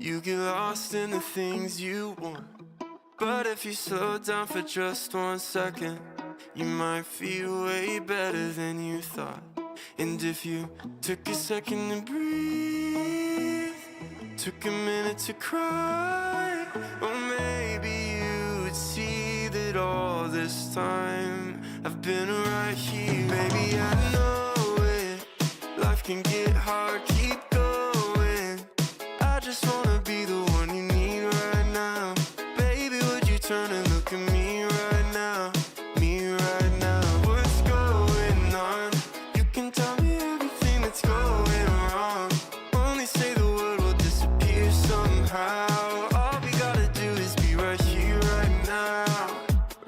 You get lost in the things you want, but if you slow down for just 1 second, you might feel way better than you thought. And if you took a second to breathe, took a minute to cry, well maybe you would see that all this time I've been right here. Baby, I know it, life can get hard, keep going. I just wanna be the one you need right now. Baby, would you turn and look at me right now? Me right now. What's going on? You can tell me everything that's going wrong. Only say the word will disappear somehow. All we gotta do is be right here, right now.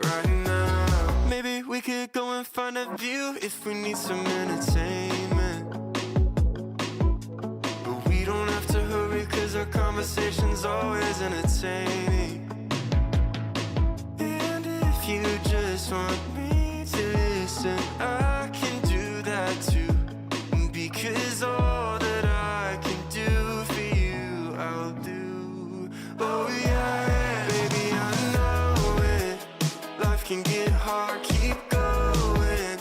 Right now. Maybe we could go and find a view if we need some entertainment. But we don't have to hurry, cause our conversation's always entertaining. And if you just want me to listen, I can do that too. Because all that I can do for you, I'll do. Oh yeah, baby, I know it. Life can get hard, keep going.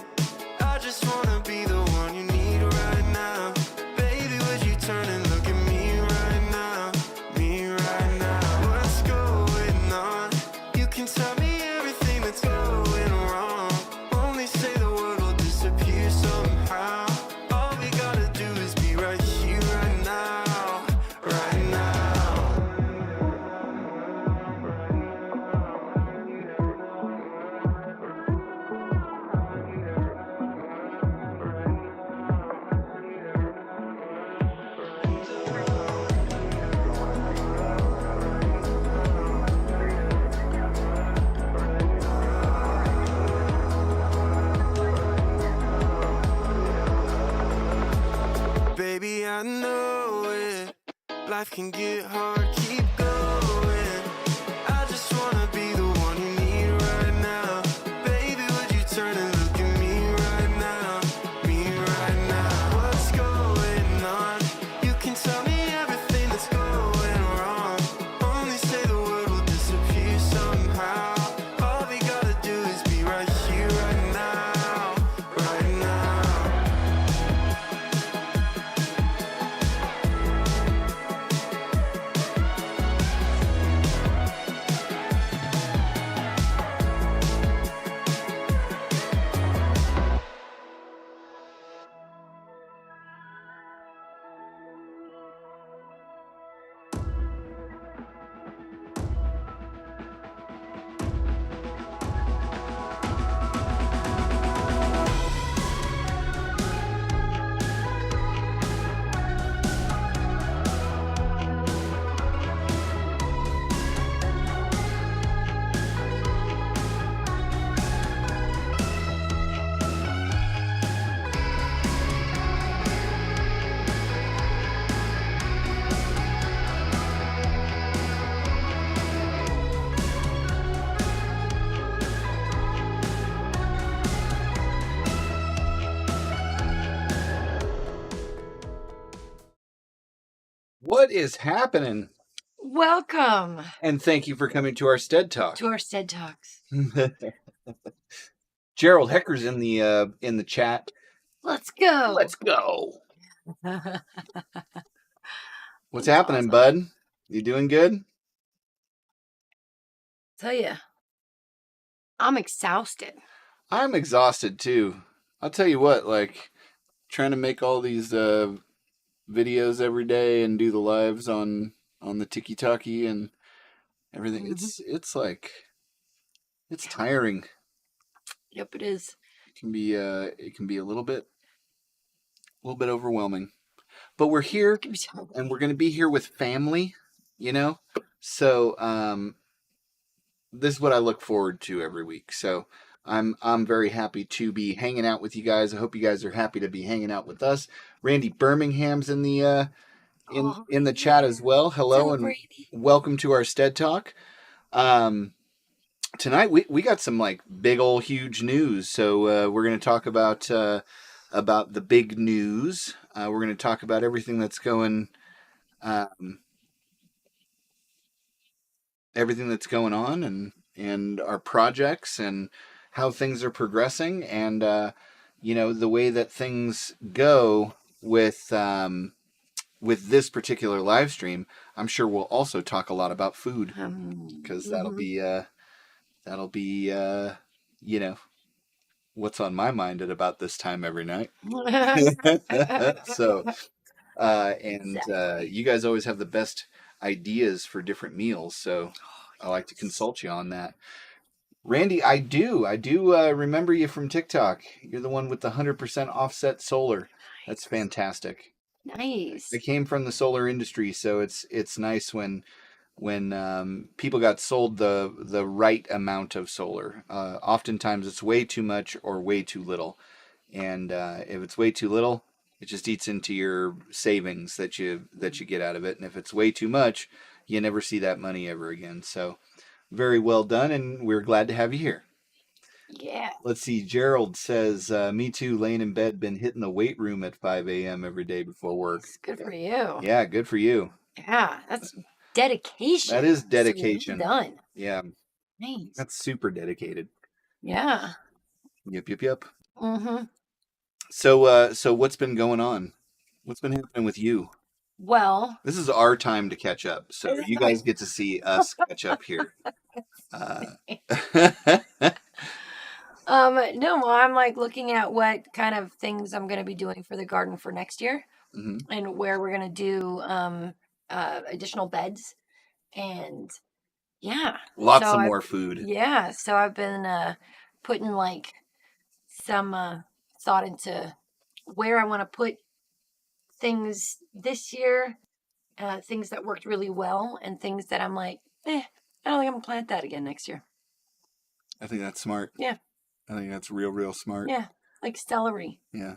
I just wanna be the one you need right now. Baby, would you turn and look at me right now? Me right now. What's going on? You can tell me everything that's going wrong. Only say the word will disappear somehow. All we gotta do is be right here, right now. Right now. Baby, I know it. Life can get hard, keep going. I just wanna be the one you need right now. Baby, would you turn and look at me right now? Me right now. What's going on? You can tell me everything that's going wrong. Only say the word will disappear somehow. All we gotta do is be right here, right now. Right now. What is happening? Welcome And thank you for coming to our sTEaD Talk. to our sTEaD Talks. Gerald Hecker's in the chat. Let's go. Let's go. What's That's happening, awesome. bud? You doing good? Tell you, I'm exhausted. I'm exhausted too. I'll tell you what, like trying to make all these videos every day and do the lives on the Tiki-Taki and everything. Mm-hmm. It's like it's tiring. Yep, it is. It can be a little bit overwhelming. But we're here and we're going to be here with family, you know? So this is what I look forward to every week. So I'm very happy to be hanging out with you guys. I hope you guys are happy to be hanging out with us. Randy Birmingham's in the in the chat as well. Hello and welcome to our sTEaD Talk. Tonight we got some like big old huge news. So we're going to talk about the big news. We're going to talk about everything that's going everything that's going on and our projects and how things are progressing and the way that things go with this particular live stream. I'm sure we'll also talk a lot about food because that'll be what's on my mind at about this time every night. So Exactly. you guys always have the best ideas for different meals, so I like to consult you on that. Randy, I do remember you from TikTok. You're the one with the 100% offset solar. That's fantastic. Nice. I came from the solar industry, so it's nice when people got sold the right amount of solar. Oftentimes it's way too much or way too little, and if it's way too little, it just eats into your savings that you get out of it. And if it's way too much, you never see that money ever again. So very well done, and we're glad to have you here. Yeah. Let's see. Gerald says, "Me too. Laying in bed, been hitting the weight room at 5 a.m. every day before work." It's good for you. Yeah, good for you. Yeah, that's dedication. That is So dedication. well done. Yeah, Nice. that's super dedicated. Yeah. Yep. Mm-hmm. So what's been going on? What's been happening with you? Well, This is our time to catch up, so Is it you guys get to see us catch up here. no, well, I'm like looking at what kind of things I'm going to be doing for the garden for next year Mhm. and where we're going to do additional beds and yeah. Lots So of I more food. yeah, so I've been putting like some thought into where I want to put things this year, things that worked really well and things that I'm like, I don't think I'm gonna plant that again next year. I think that's smart. Yeah. I think that's real smart. Yeah, like celery. Yeah.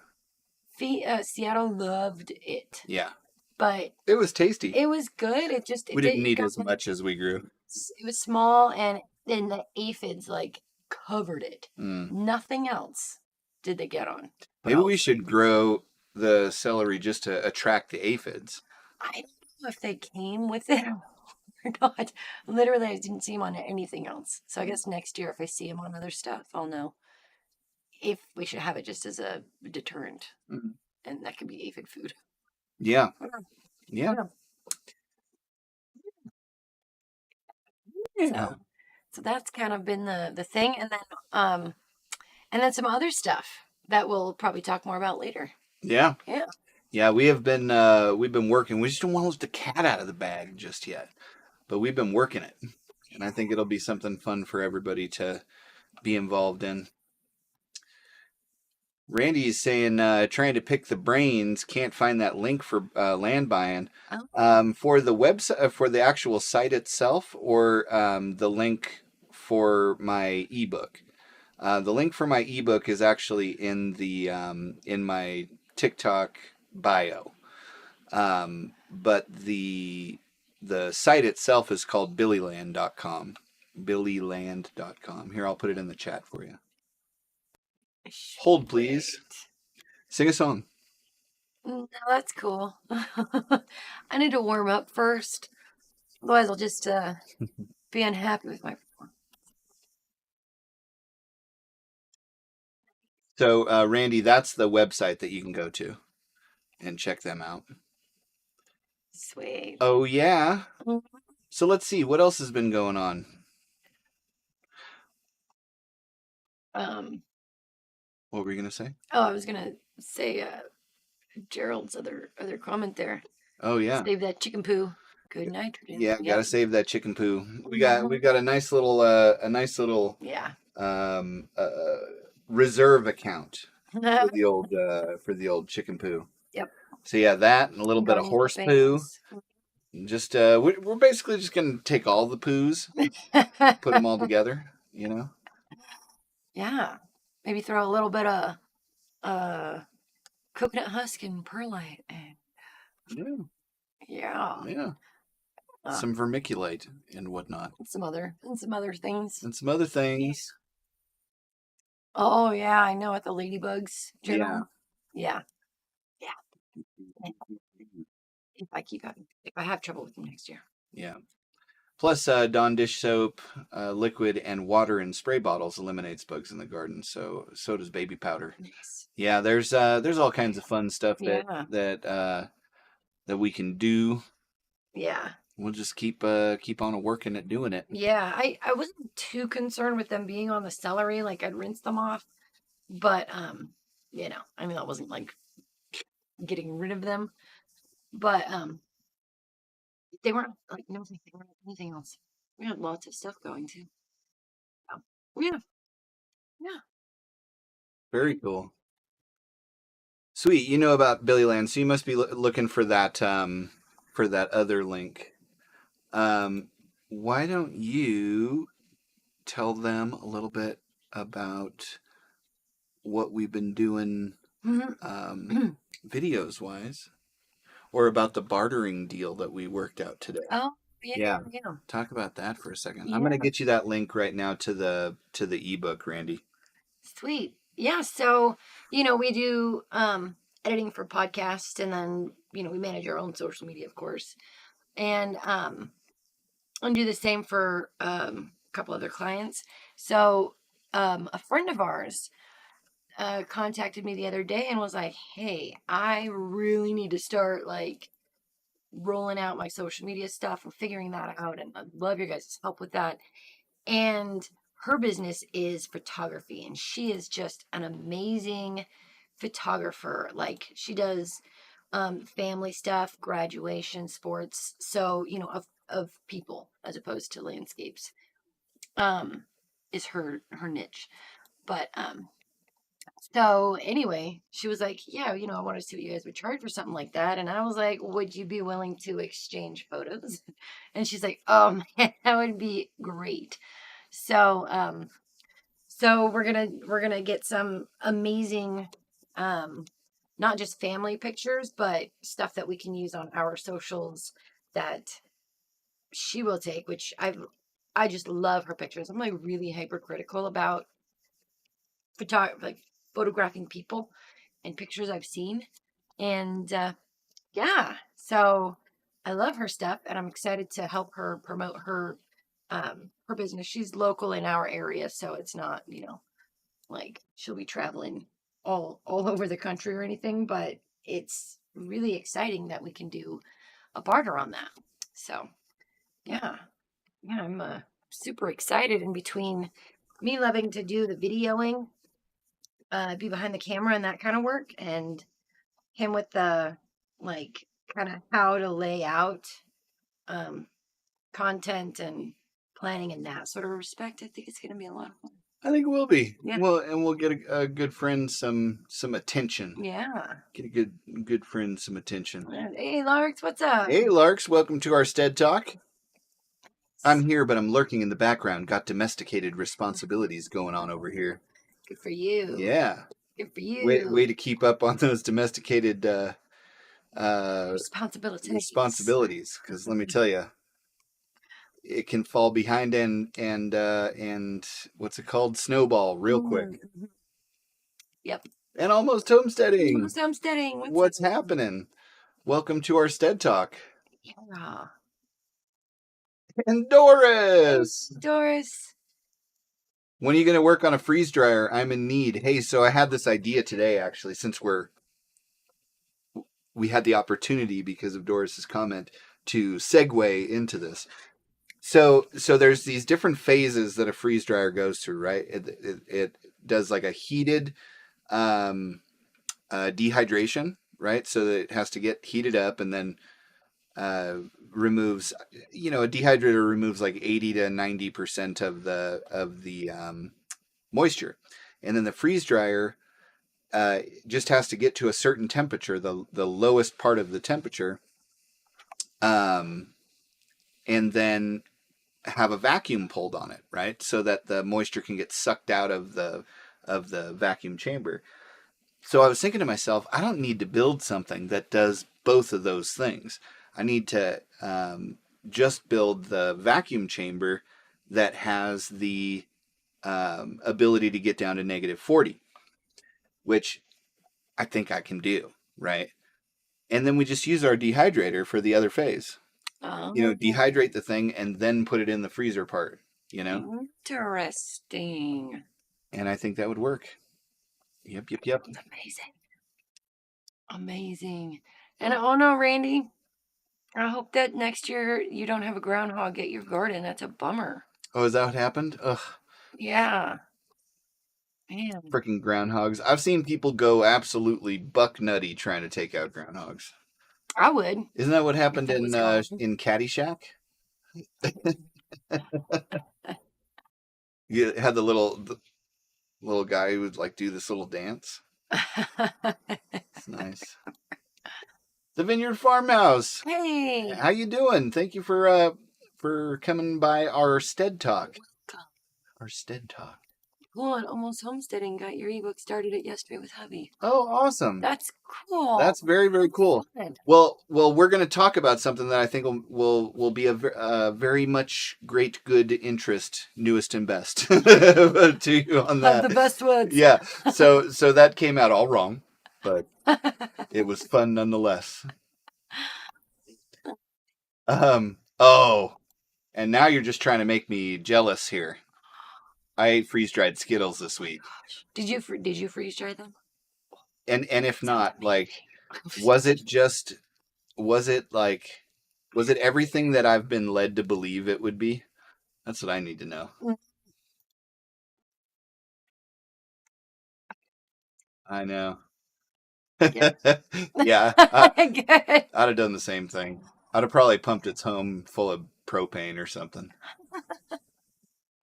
Seattle loved it, Yeah. but It was tasty. it was good. It just We didn't need got as much as we grew. it was small, and then the aphids like covered it. Mm. Nothing else did they get on. But Maybe I we was should like, grow the celery just to attract the aphids. I don't know if they came with it or not. Literally, I didn't see them on anything else. So I guess next year, if I see them on other stuff, I'll know if we should have it just as a deterrent, Mhm. and that could be aphid food. Yeah. Yeah. Yeah. So that's kind of been the thing, and then some other stuff that we'll probably talk more about later. Yeah. Yeah. Yeah, we've been working. We just don't want to let the cat out of the bag just yet. But we've been working it. And I think it'll be something fun for everybody to be involved in. Randy is saying, trying to pick the brains, can't find that link for land buying. For the website, for the actual site itself, or the link for my ebook. The link for my ebook is actually in the in my TikTok bio. But the site itself is called billyland.com. Billyland.com. Here, I'll put it in the chat for you. Hold, please. Sing a song. No, that's cool. I need to warm up first. Otherwise, I'll just be unhappy with my performance. So, Randy, that's the website that you can go to and check them out. Sweet. Oh, yeah. Mhm. So let's see. What else has been going on? What were you going to say? Oh, I was going to say Gerald's other comment there. Oh, yeah. Save that chicken poo. Good nitrogen. Yeah, Yep. gotta save that chicken poo. We got a nice little Yeah. reserve account for the old chicken poo. Yep. So yeah, that and a little bit of Garden horse poo. clippings. Just we're basically just gonna take all the poos, put them all together. You know. Yeah. Maybe throw a little bit of coconut husk and perlite and Yeah. yeah. Some vermiculite and whatnot. And some other things. And some other things. Oh yeah, I know at the ladybugs. Yeah. Yeah. If I have trouble with them next year. Yeah. Plus, Dawn dish soap, liquid, and water in spray bottles eliminates bugs in the garden. So does baby powder. Nice. Yeah, there's all kinds of fun stuff Yeah. that we can do. Yeah. We'll just keep on working at doing it. Yeah. I wasn't too concerned with them being on the celery. Like I'd rinse them off. But you know, I mean, I wasn't like getting rid of them. But they weren't like no, they weren't anything else. We had lots of stuff going too. So, yeah. Yeah. Very cool. Sweet. You know about Billy Land, so you must be looking for that other link. Why don't you tell them a little bit about what we've been doing videos wise, or about the bartering deal that we worked out today? Oh, yeah. Talk about that for a second. Yeah. I'm gonna get you that link right now to the ebook, Randy. Sweet. Yeah. So, you know, we do editing for podcasts, and then, you know, we manage our own social media, of course. And do the same for a couple other clients. So a friend of ours contacted me the other day and was like, hey, I really need to start like rolling out my social media stuff and figuring that out, and I'd love your guys' help with that. And her business is photography, and she is just an amazing photographer. Like she does family stuff, graduation, sports, so you know, of people as opposed to landscapes, is her niche. But so anyway, she was like, yeah, you know, I want to see what you guys would charge for something like that. And I was like, would you be willing to exchange photos? And she's like, oh man, that would be great. So so we're gonna get some amazing not just family pictures, but stuff that we can use on our socials that she will take, which I just love her pictures. I'm like really hypercritical about photographing people and pictures I've seen. And yeah, so I love her stuff, and I'm excited to help her promote her business. She's local in our area, so it's not, you know, like she'll be traveling all over the country or anything, but it's really exciting that we can do a barter on that. So yeah, I'm super excited. In between me loving to do the videoing, be behind the camera and that kind of work, and him with the like kind of how to lay out content and planning in that sort of respect, I think it's going to be a lot of fun. I think it will be. Yeah. Well, and we'll get a good friend some attention. Yeah. Get a good friend some attention. Hey, Larks, what's up? Hey, Larks, welcome to our sTEaD Talk. I'm here, but I'm lurking in the background. Got domesticated responsibilities going on over here. Good for you. Yeah. Good for you. Way to keep up on those domesticated responsibilities. Because let me tell you, it can fall behind and what's it called? Snowball real quick. Mm-hmm. Yep. And almost homesteading. Almost homesteading. What's happening? Welcome to our sTEaD Talk. Yeah. And Doris. Doris. When are you going to work on a freeze dryer? I'm in need. Hey, so I had this idea today, actually, since we had the opportunity because of Doris's comment to segue into this. So there's these different phases that a freeze dryer goes through, right? It does like a heated dehydration, right? So that it has to get heated up, and then removes, you know, a dehydrator removes like 80 to 90% of the moisture, and then the freeze dryer just has to get to a certain temperature, the lowest part of the temperature, and then have a vacuum pulled on it, right? So that the moisture can get sucked out of the vacuum chamber. So I was thinking to myself, I don't need to build something that does both of those things. I need to just build the vacuum chamber that has the ability to get down to -40, which I think I can do, right? And then we just use our dehydrator for the other phase. dehydrate the thing and then put it in the freezer part, Interesting. And I think that would work. Yep. Amazing. And oh no, Randy, I hope that next year you don't have a groundhog at your garden. That's a bummer. Oh, is that what happened? Ugh. Yeah. Man. Freaking groundhogs. I've seen people go absolutely buck nutty trying to take out groundhogs. I would. Isn't that what happened If it was gone. in Caddyshack? You had the little guy who would like do this little dance. It's nice. The Vineyard Farmhouse. Hey. How you doing? Thank you for coming by our sTEaD talk. Our sTEaD talk. Cool. And Almost Homesteading got your ebook started it yesterday with hubby. Oh, awesome. That's cool. That's very, very cool. Good. Well, we're going to talk about something that I think will be a very much great, good interest, newest and best to you on that. Of the best ones. Yeah. So that came out all wrong, but it was fun nonetheless. Oh, and now you're just trying to make me jealous here. I ate freeze-dried Skittles this week. Did you freeze dry them? And if not, like, was it everything that I've been led to believe it would be? That's what I need to know. I know. Yeah. I'd have done the same thing. I'd have probably pumped its home full of propane or something.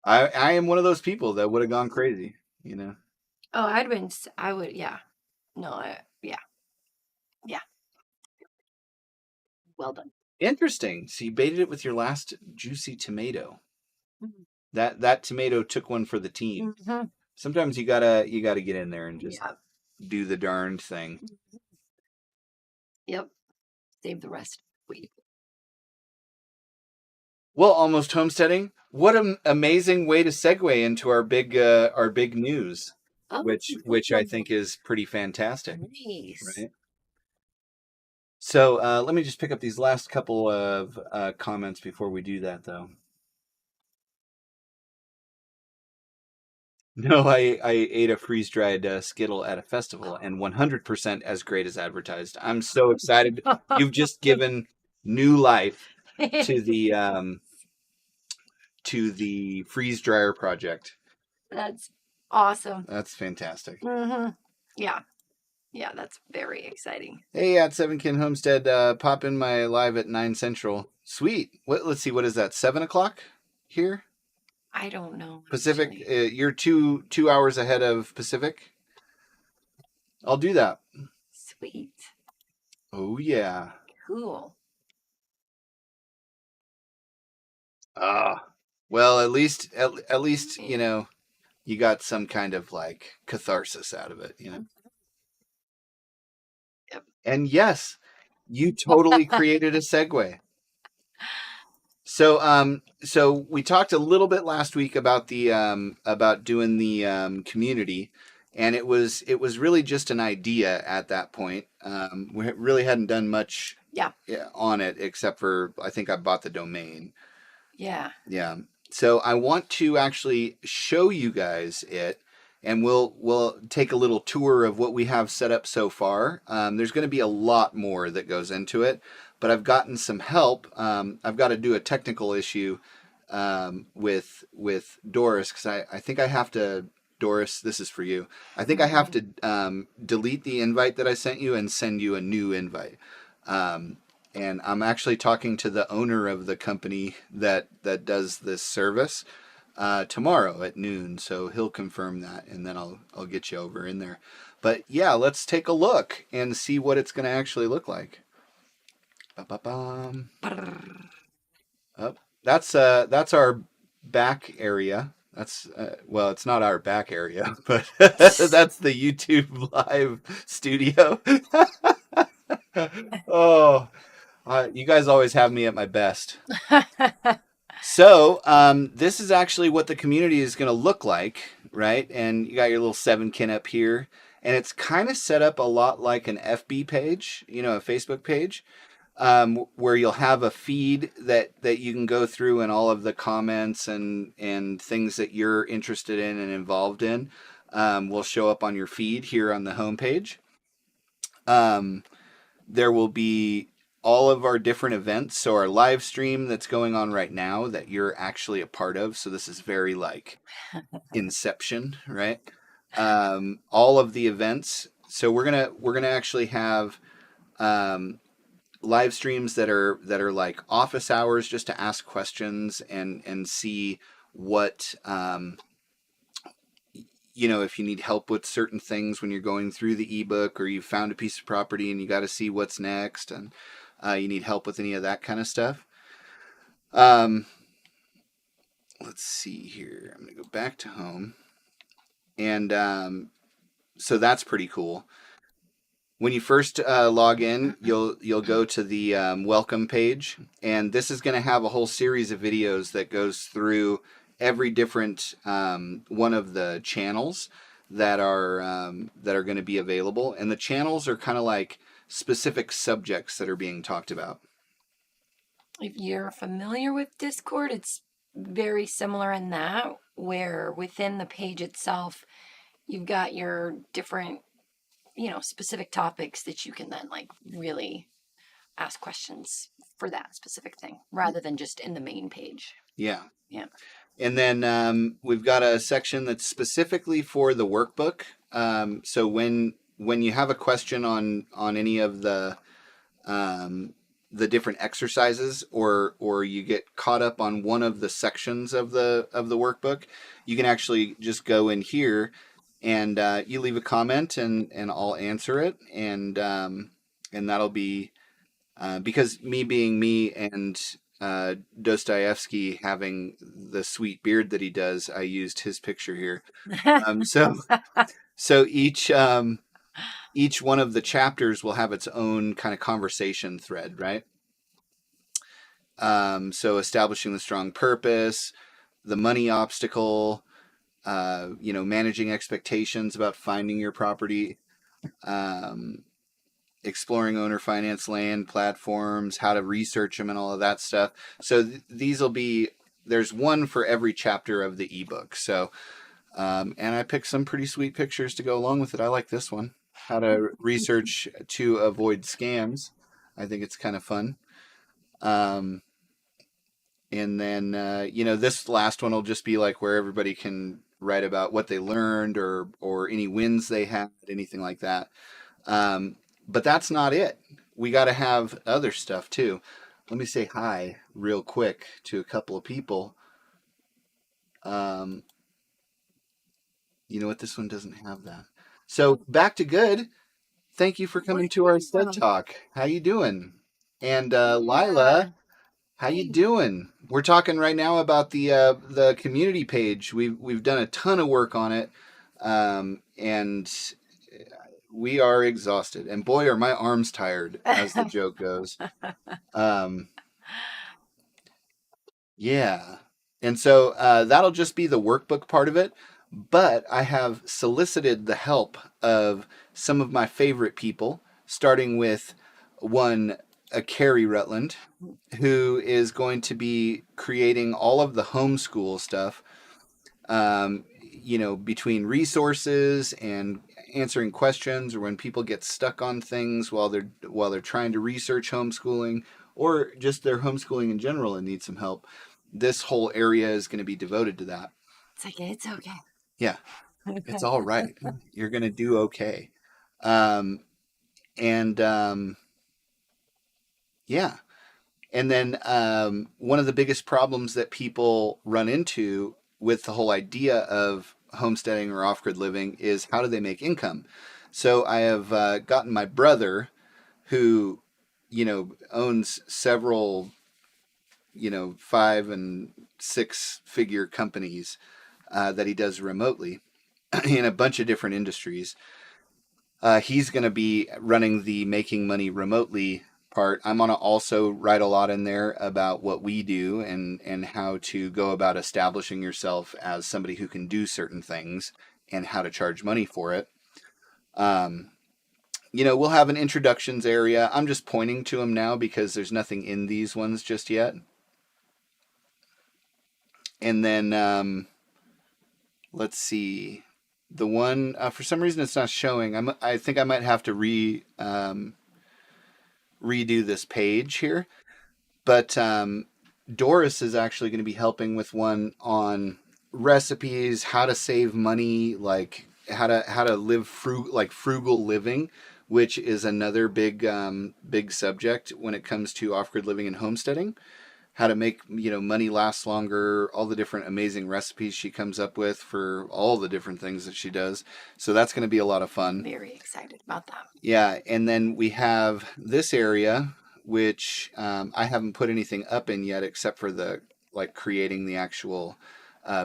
I am one of those people that would have gone crazy, Oh, I would, yeah. No, yeah. Well done. Interesting. So you baited it with your last juicy tomato. Mm-hmm. That tomato took one for the team. Mm-hmm. Sometimes you gotta get in there and just do the darned thing. Mm-hmm. Yep. Save the rest. Wait. Well, Almost Homesteading. What an amazing way to segue into our big news, which I think is pretty fantastic. Nice. Right. So let me just pick up these last couple of comments before we do that, though. No, I ate a freeze-dried Skittle at a festival, and 100% as great as advertised. I'm so excited. You've just given new life to the freeze dryer project. That's awesome. That's fantastic. Mm-hmm. Yeah, that's very exciting. Hey, at 7 Kin Homestead, pop in my live at 9 Central. Sweet. Let's see, what is that? 7 o'clock here? I don't know. Pacific. You're 2 hours ahead of Pacific. I'll do that. Sweet. Oh yeah. Cool. Well, at least you got some kind of like catharsis out of it, Yep. And yes, you totally created a segue. So we talked a little bit last week about the about doing the community, and it was really just an idea at that point. We really hadn't done much on it except for I think I bought the domain. Yeah. Yeah. So I want to actually show you guys it, and we'll take a little tour of what we have set up so far. There's going to be a lot more that goes into it, but I've gotten some help. I've got to do a technical issue with Doris because I think I have to. Doris, this is for you. I think I have to delete the invite that I sent you and send you a new invite. And I'm actually talking to the owner of the company that does this service tomorrow at noon. So he'll confirm that, and then I'll get you over in there. But yeah, let's take a look and see what it's going to actually look like. That's our back area. That's well, it's not our back area, but that's the YouTube live studio. Oh. You guys always have me at my best. So this is actually what the community is going to look like, right? And you got your little 7 Kin up here. And it's kind of set up a lot like an FB page, a Facebook page. where you'll have a feed that you can go through, and all of the comments and things that you're interested in and involved in will show up on your feed here on the homepage. There will be all of our different events. So our live stream that's going on right now that you're actually a part of. So this is very like Inception, right? All of the events. So we're gonna actually have live streams that are like office hours, just to ask questions and see what if you need help with certain things when you're going through the ebook, or you found a piece of property and you got to see what's next, and you need help with any of that kind of stuff. Let's see here. I'm going to go back to home. And so that's pretty cool. When you first log in, you'll go to the welcome page, and this is going to have a whole series of videos that goes through every different one of the channels that are going to be available, and the channels are kind of like specific subjects that are being talked about. If you're familiar with Discord, it's very similar in that, where within the page itself, you've got your different, specific topics that you can then like really ask questions for that specific thing, rather than just in the main page. Yeah. Yeah. And then we've got a section that's specifically for the workbook. So when you have a question on any of the different exercises, or you get caught up on one of the sections of the workbook, you can actually just go in here and you leave a comment, and I'll answer it, and that'll be because me being me, and Dostoevsky having the sweet beard that he does, I used his picture here. So each one of the chapters will have its own kind of conversation thread, right? So establishing the strong purpose, the money obstacle, managing expectations about finding your property, exploring owner finance land platforms, how to research them, and all of that stuff. So these will be, there's one for every chapter of the ebook. So, and I picked some pretty sweet pictures to go along with it. I like this one, how to research to avoid scams. I think it's kind of fun. And then, this last one will just be like where everybody can write about what they learned, or any wins they had, anything like that. But that's not it. We got to have other stuff too. Let me say hi real quick to a couple of people. You know what? This one doesn't have that. So back to good. Thank you for coming to our sTEaD Talk. How you doing? And Lila, how you doing? We're talking right now about the community page. We've done a ton of work on it, and we are exhausted. And boy, are my arms tired, as the joke goes. Yeah. And so that'll just be the workbook part of it. But I have solicited the help of some of my favorite people, starting with one, Carrie Rutland, who is going to be creating all of the homeschool stuff, between resources and answering questions, or when people get stuck on things while they're trying to research homeschooling, or just their homeschooling in general and need some help. This whole area is going to be devoted to that. It's okay. Yeah, it's all right. You're going to do okay. Yeah. And then one of the biggest problems that people run into with the whole idea of homesteading or off-grid living is, how do they make income? So I have gotten my brother, who, owns several, 5 and 6 figure companies that he does remotely in a bunch of different industries. He's going to be running the making money remotely part. I'm going to also write a lot in there about what we do, and how to go about establishing yourself as somebody who can do certain things, and how to charge money for it. we'll have an introductions area. I'm just pointing to them now because there's nothing in these ones just yet. And then let's see, the one for some reason it's not showing. I think I might have to redo this page here. But Doris is actually going to be helping with one on recipes, how to save money, like how to live frugal living, which is another big subject when it comes to off-grid living and homesteading. How to make money last longer, all the different amazing recipes she comes up with for all the different things that she does. So that's going to be a lot of fun. Very excited about that. Yeah, and then we have this area, which I haven't put anything up in yet except for the creating the actual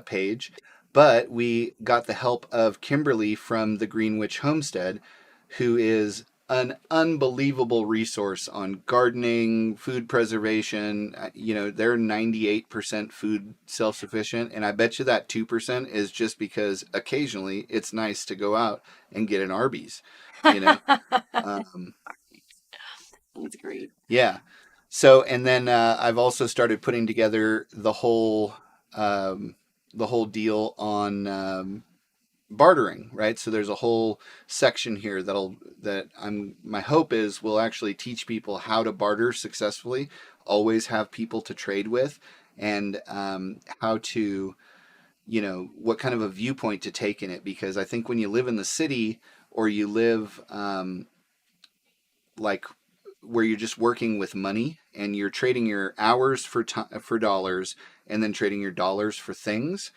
page. But we got the help of Kimberly from the Greenwich Homestead, who is an unbelievable resource on gardening, food preservation. They're 98% food self-sufficient, and I bet you that 2% is just because occasionally it's nice to go out and get an Arby's. That's great. Yeah. So, and then I've also started putting together the whole deal on bartering, right? So there's a whole section here my hope is will actually teach people how to barter successfully, always have people to trade with, and how to, what kind of a viewpoint to take in it. Because I think when you live in the city or you live where you're just working with money and you're trading your hours for dollars and then trading your dollars for things,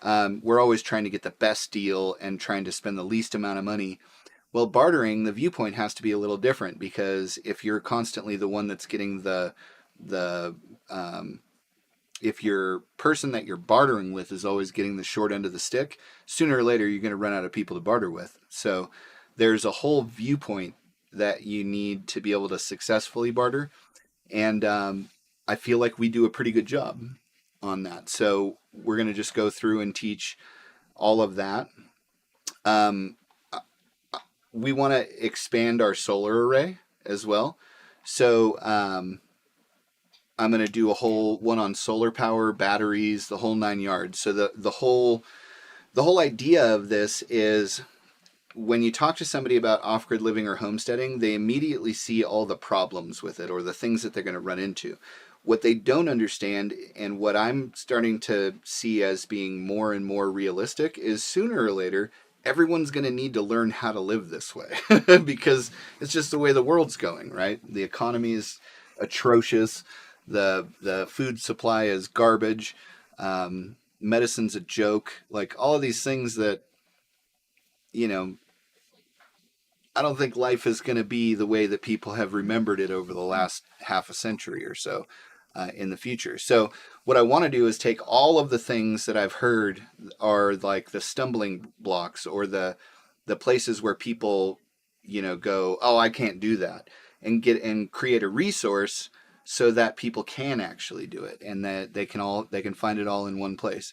we're always trying to get the best deal and trying to spend the least amount of money. Well, bartering, the viewpoint has to be a little different, because if you're constantly the one that's getting if your person that you're bartering with is always getting the short end of the stick, sooner or later you're going to run out of people to barter with. So there's a whole viewpoint that you need to be able to successfully barter. And I feel like we do a pretty good job on that. So we're going to just go through and teach all of that. We want to expand our solar array as well. So I'm going to do a whole one on solar power, batteries, the whole 9 yards. So the whole idea of this is, when you talk to somebody about off-grid living or homesteading, they immediately see all the problems with it or the things that they're going to run into. What they don't understand, and what I'm starting to see as being more and more realistic, is sooner or later, everyone's going to need to learn how to live this way because it's just the way the world's going, right? The economy is atrocious. The food supply is garbage. Medicine's a joke. Like all of these things that, I don't think life is going to be the way that people have remembered it over the last half a century or so in the future. So what I want to do is take all of the things that I've heard are like the stumbling blocks or the places where people, go, oh, I can't do that, and create a resource so that people can actually do it and that they can find it all in one place.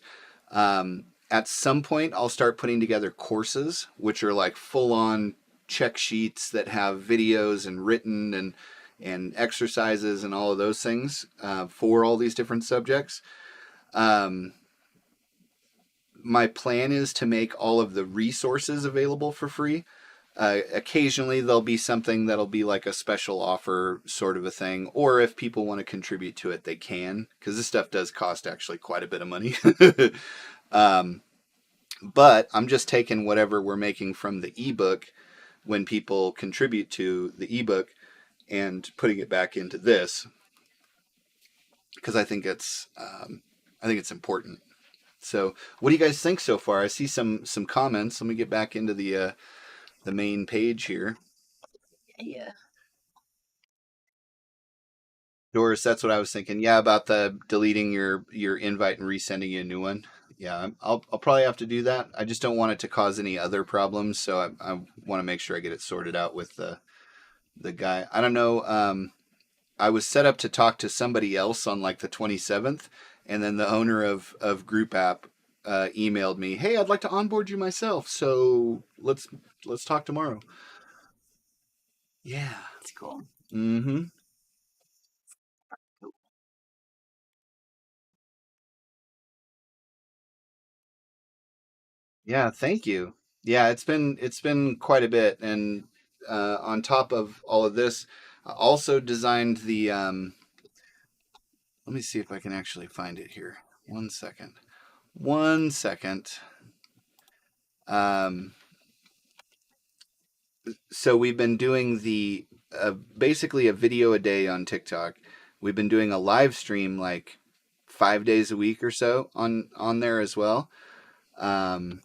At some point, I'll start putting together courses, which are like full-on check sheets that have videos and written and exercises and all of those things for all these different subjects. My plan is to make all of the resources available for free. Occasionally there'll be something that'll be like a special offer sort of a thing, or if people want to contribute to it, they can, because this stuff does cost actually quite a bit of money. But I'm just taking whatever we're making from the ebook when people contribute to the ebook and putting it back into this, because I think it's important. So what do you guys think so far? I see some comments. Let me get back into the main page here. Yeah. Doris, that's what I was thinking. Yeah, about the deleting your invite and resending you a new one. Yeah, I'll probably have to do that. I just don't want it to cause any other problems, so I want to make sure I get it sorted out with the guy. I don't know. I was set up to talk to somebody else on like the 27th, and then the owner of Group App emailed me, "Hey, I'd like to onboard you myself. So let's talk tomorrow." Yeah. It's cool. Mm-hmm. Yeah, thank you. Yeah, it's been quite a bit, and on top of all of this, I also designed the. Let me see if I can actually find it here. 1 second. 1 second. Um, so we've been doing the basically a video a day on TikTok. We've been doing a live stream like 5 days a week or so on there as well. Um,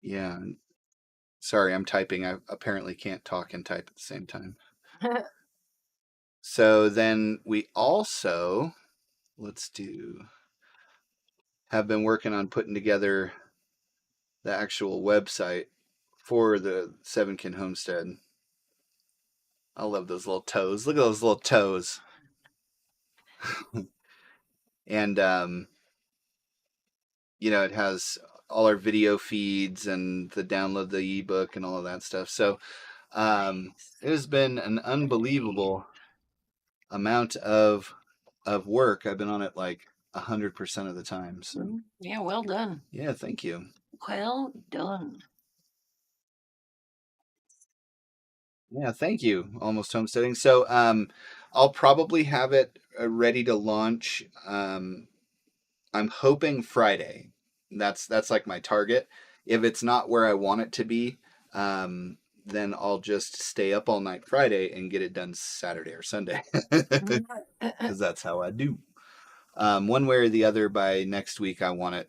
yeah. Sorry, I'm typing. I apparently can't talk and type at the same time. So then we also have been working on putting together the actual website for the Kin Homestead. I love those little toes. Look at those little toes. And it has all our video feeds and the download the ebook and all of that stuff. So it has been an unbelievable amount of work. I've been on it like 100% of the time. So Yeah, well done. yeah, thank you. Well done. Yeah, thank you. Almost homesteading. So I'll probably have it ready to launch. I'm hoping Friday. That's like my target. If it's not where I want it to be, then I'll just stay up all night Friday and get it done Saturday or Sunday, because that's how I do. One way or the other, by next week, I want it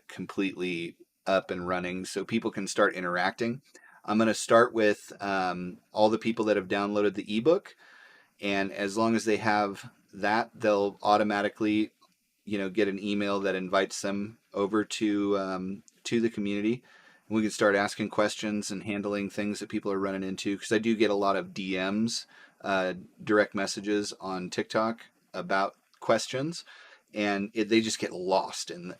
completely up and running so people can start interacting. I'm going to start with all the people that have downloaded the ebook, and as long as they have that, they'll automatically get an email that invites them over to the community, and we can start asking questions and handling things that people are running into, because I do get a lot of DMs, direct messages on TikTok about questions, and they just get lost in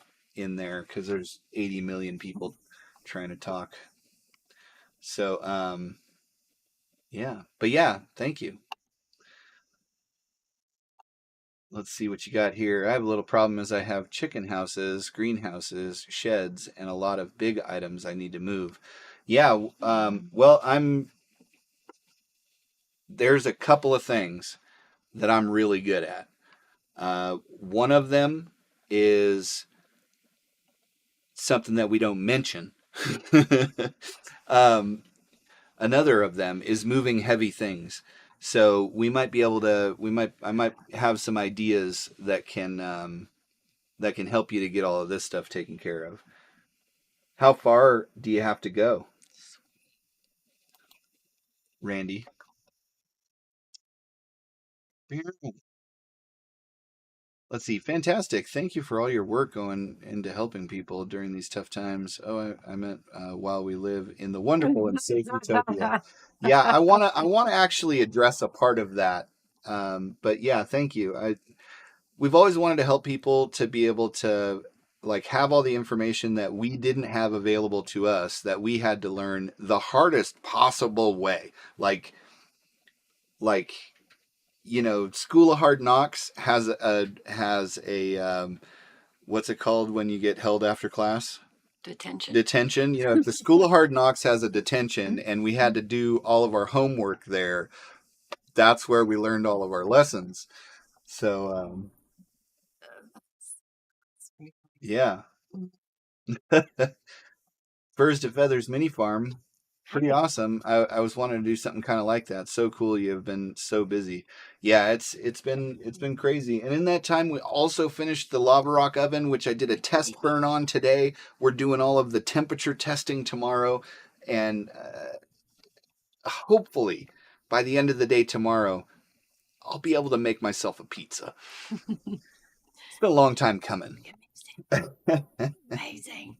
there because there's 80 million people trying to talk. So yeah, but yeah, thank you. Let's see what you got here. I have a little problem as I have chicken houses, greenhouses, sheds, and a lot of big items I need to move. Yeah, well, there's a couple of things that I'm really good at. One of them is something that we don't mention. um, Another of them is moving heavy things. So we might be able to. I might have some ideas that can help you to get all of this stuff taken care of. How far do you have to go, Randy? Let's see. Fantastic. Thank you for all your work going into helping people during these tough times. Oh, I meant while we live in the wonderful and safe utopia. Yeah, I wanna actually address a part of that. But yeah, thank you. We've always wanted to help people to be able to like have all the information that we didn't have available to us, that we had to learn the hardest possible way. Like School of Hard Knocks has a what's it called when you get held after class? Detention. If the School of Hard Knocks has a detention and we had to do all of our homework there, that's where we learned all of our lessons. So yeah. Birds to Feathers mini farm. Pretty awesome. I was wanting to do something kind of like that. So cool. You've been so busy. Yeah, it's been crazy. And in that time, we also finished the lava rock oven, which I did a test burn on today. We're doing all of the temperature testing tomorrow, and hopefully by the end of the day tomorrow, I'll be able to make myself a pizza. It's been a long time coming. Amazing.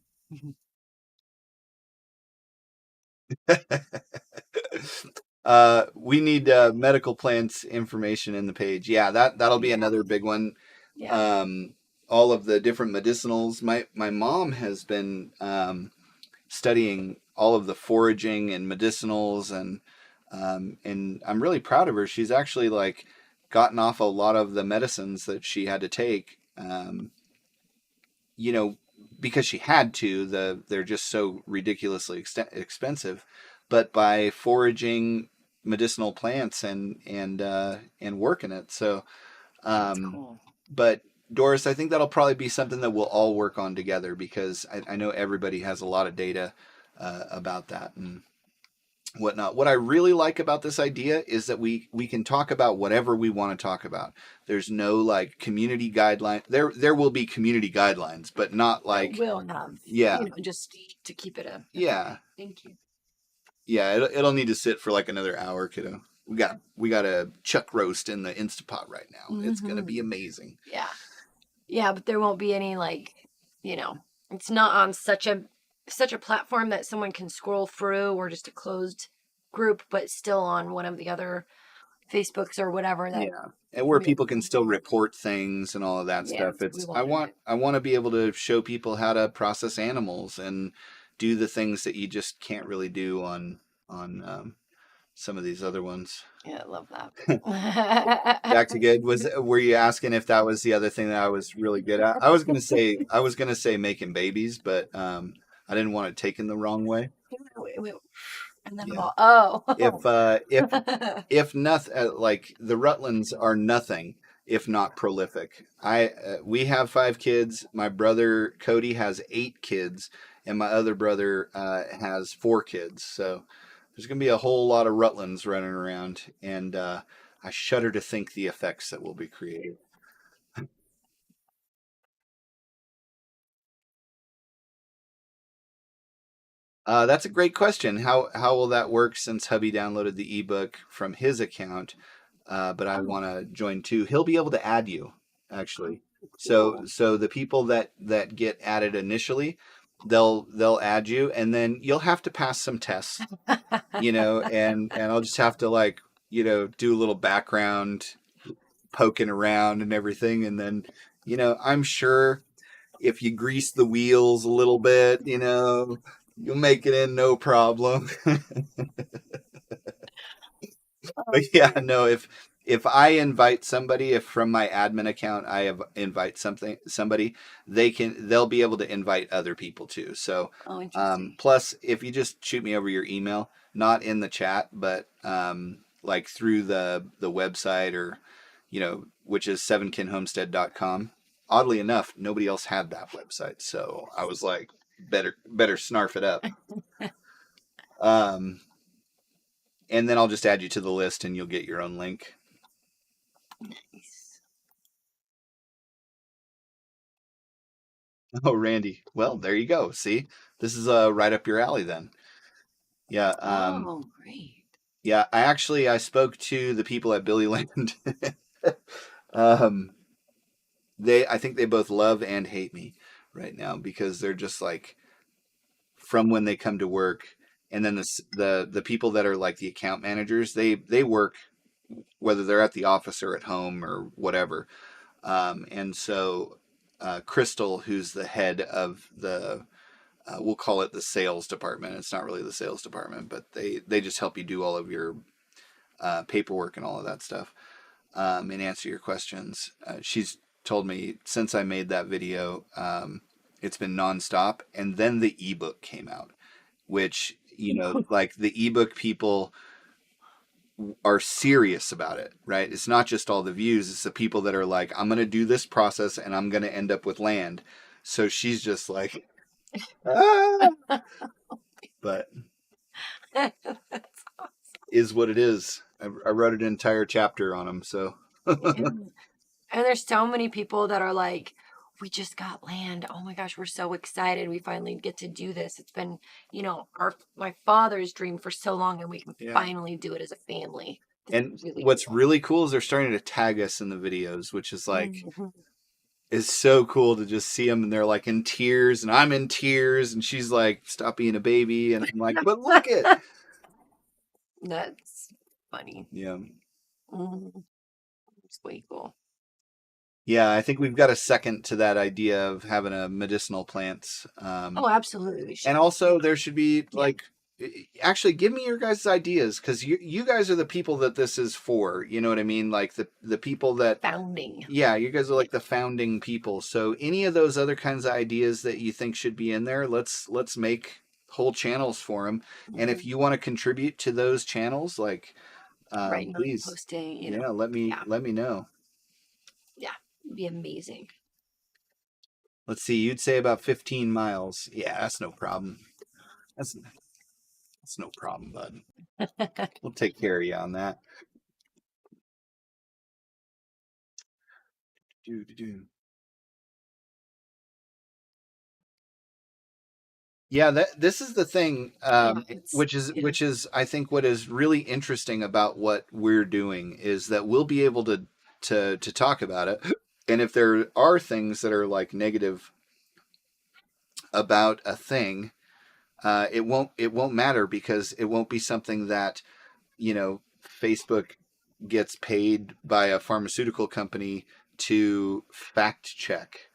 We need medical plants information in the page. Yeah, that'll be another big one. Yeah. All of the different medicinals. My mom has been studying all of the foraging and medicinals, and I'm really proud of her. She's actually like gotten off a lot of the medicines that she had to take, you know, because she had to. They're just so ridiculously expensive, but by foraging medicinal plants and working it. So, That's um, cool. but Doris, I think that'll probably be something that we'll all work on together, because I know everybody has a lot of data about that and whatnot. What I really like about this idea is that we can talk about whatever we want to talk about. There's no like community guideline. There will be community guidelines, but not That like, will have, yeah, just to keep it a. yeah, Okay. Thank you. yeah. It'll need to sit for like another hour, kiddo. We got a chuck roast in the Instapot right now. It's gonna be amazing. Yeah. Yeah, but there won't be any like, it's not on such a platform that someone can scroll through, or just a closed group, but still on one of the other Facebooks or whatever that. Yeah, and where people can still report things and all of that Yeah, stuff. we It's wanted it. I want to be able to show people how to process animals and do the things that you just can't really do on some of these other ones. Yeah, I love Back to that. good. Were you asking if that was the other thing that I was really good at? I was gonna say making babies, but I didn't want it taken the wrong way. And then I'm Yeah. all, If oh. if nothing, like the Rutlands are nothing if not prolific. We have 5 kids. My brother Cody has 8 kids, and my other brother has 4 kids. So there's gonna be a whole lot of Rutlands running around, and I shudder to think the effects that will be created. That's a great question. How will that work, since hubby downloaded the ebook from his account, but I want to join too? He'll be able to add you, actually. So the people that get added initially, they'll add you, and then you'll have to pass some tests, and I'll just have to like, do a little background poking around and everything, and then, I'm sure if you grease the wheels a little bit, you'll make it in no problem. But yeah, no, if I invite somebody, if from my admin account invite somebody, they'll be able to invite other people too. So Oh, interesting. plus if you just shoot me over your email, not in the chat, but like through the website, or which is 7kinhomestead.com. Oddly enough, nobody else had that website, so I was like, better snarf it up. Um, and then I'll just add you to the list, and you'll get your own link. Nice. Oh, Randy. Well, there you go. See, this is right up your alley then. Yeah. Oh, great. Yeah. I spoke to the people at Billy Land. um, I think they both love and hate me right now, because they're just like, from when they come to work, and then the people that are like the account managers, they work whether they're at the office or at home or whatever. And so Crystal, who's the head of the we'll call it the sales department. It's not really the sales department, but they just help you do all of your paperwork and all of that stuff, and answer your questions. She's told me since I made that video, it's been nonstop. And then the ebook came out, which, like the ebook people are serious about it, right? It's not just all the views, it's the people that are like, I'm going to do this process and I'm going to end up with land. So she's just like, ah! But That's awesome. is what it is. I wrote an entire chapter on them. So Yeah. And there's so many people that are like, we just got land. Oh my gosh, we're so excited. We finally get to do this. It's been, my father's dream for so long, and we can yeah. finally do it as a family. And Really what's cool. really cool is they're starting to tag us in the videos, which is like, Mhm. it's so cool to just see them, and they're like in tears, and I'm in tears, and she's like, stop being a baby, and I'm like, but look it. That's funny. Yeah. Mhm. It's way cool. Yeah, I think we've got a second to that idea of having a medicinal plants. Oh, absolutely. We should. And also there should be Yeah. like, actually give me your guys' ideas, because you guys are the people that this is for. You know what I mean? Like the people that, Founding. yeah, you guys are like the founding people. So any of those other kinds of ideas that you think should be in there, let's make whole channels for them. And if you want to contribute to those channels, like, Writing, please, posting, yeah, let me know. Yeah, it'd be amazing. Let's see, you'd say about 15 miles. Yeah, that's no problem. That's no problem, bud. We'll take care of you on that. Yeah, this is the thing, which is I think what is really interesting about what we're doing is that we'll be able to talk about it, and if there are things that are like negative about a thing, it won't matter, because it won't be something that, Facebook gets paid by a pharmaceutical company to fact check,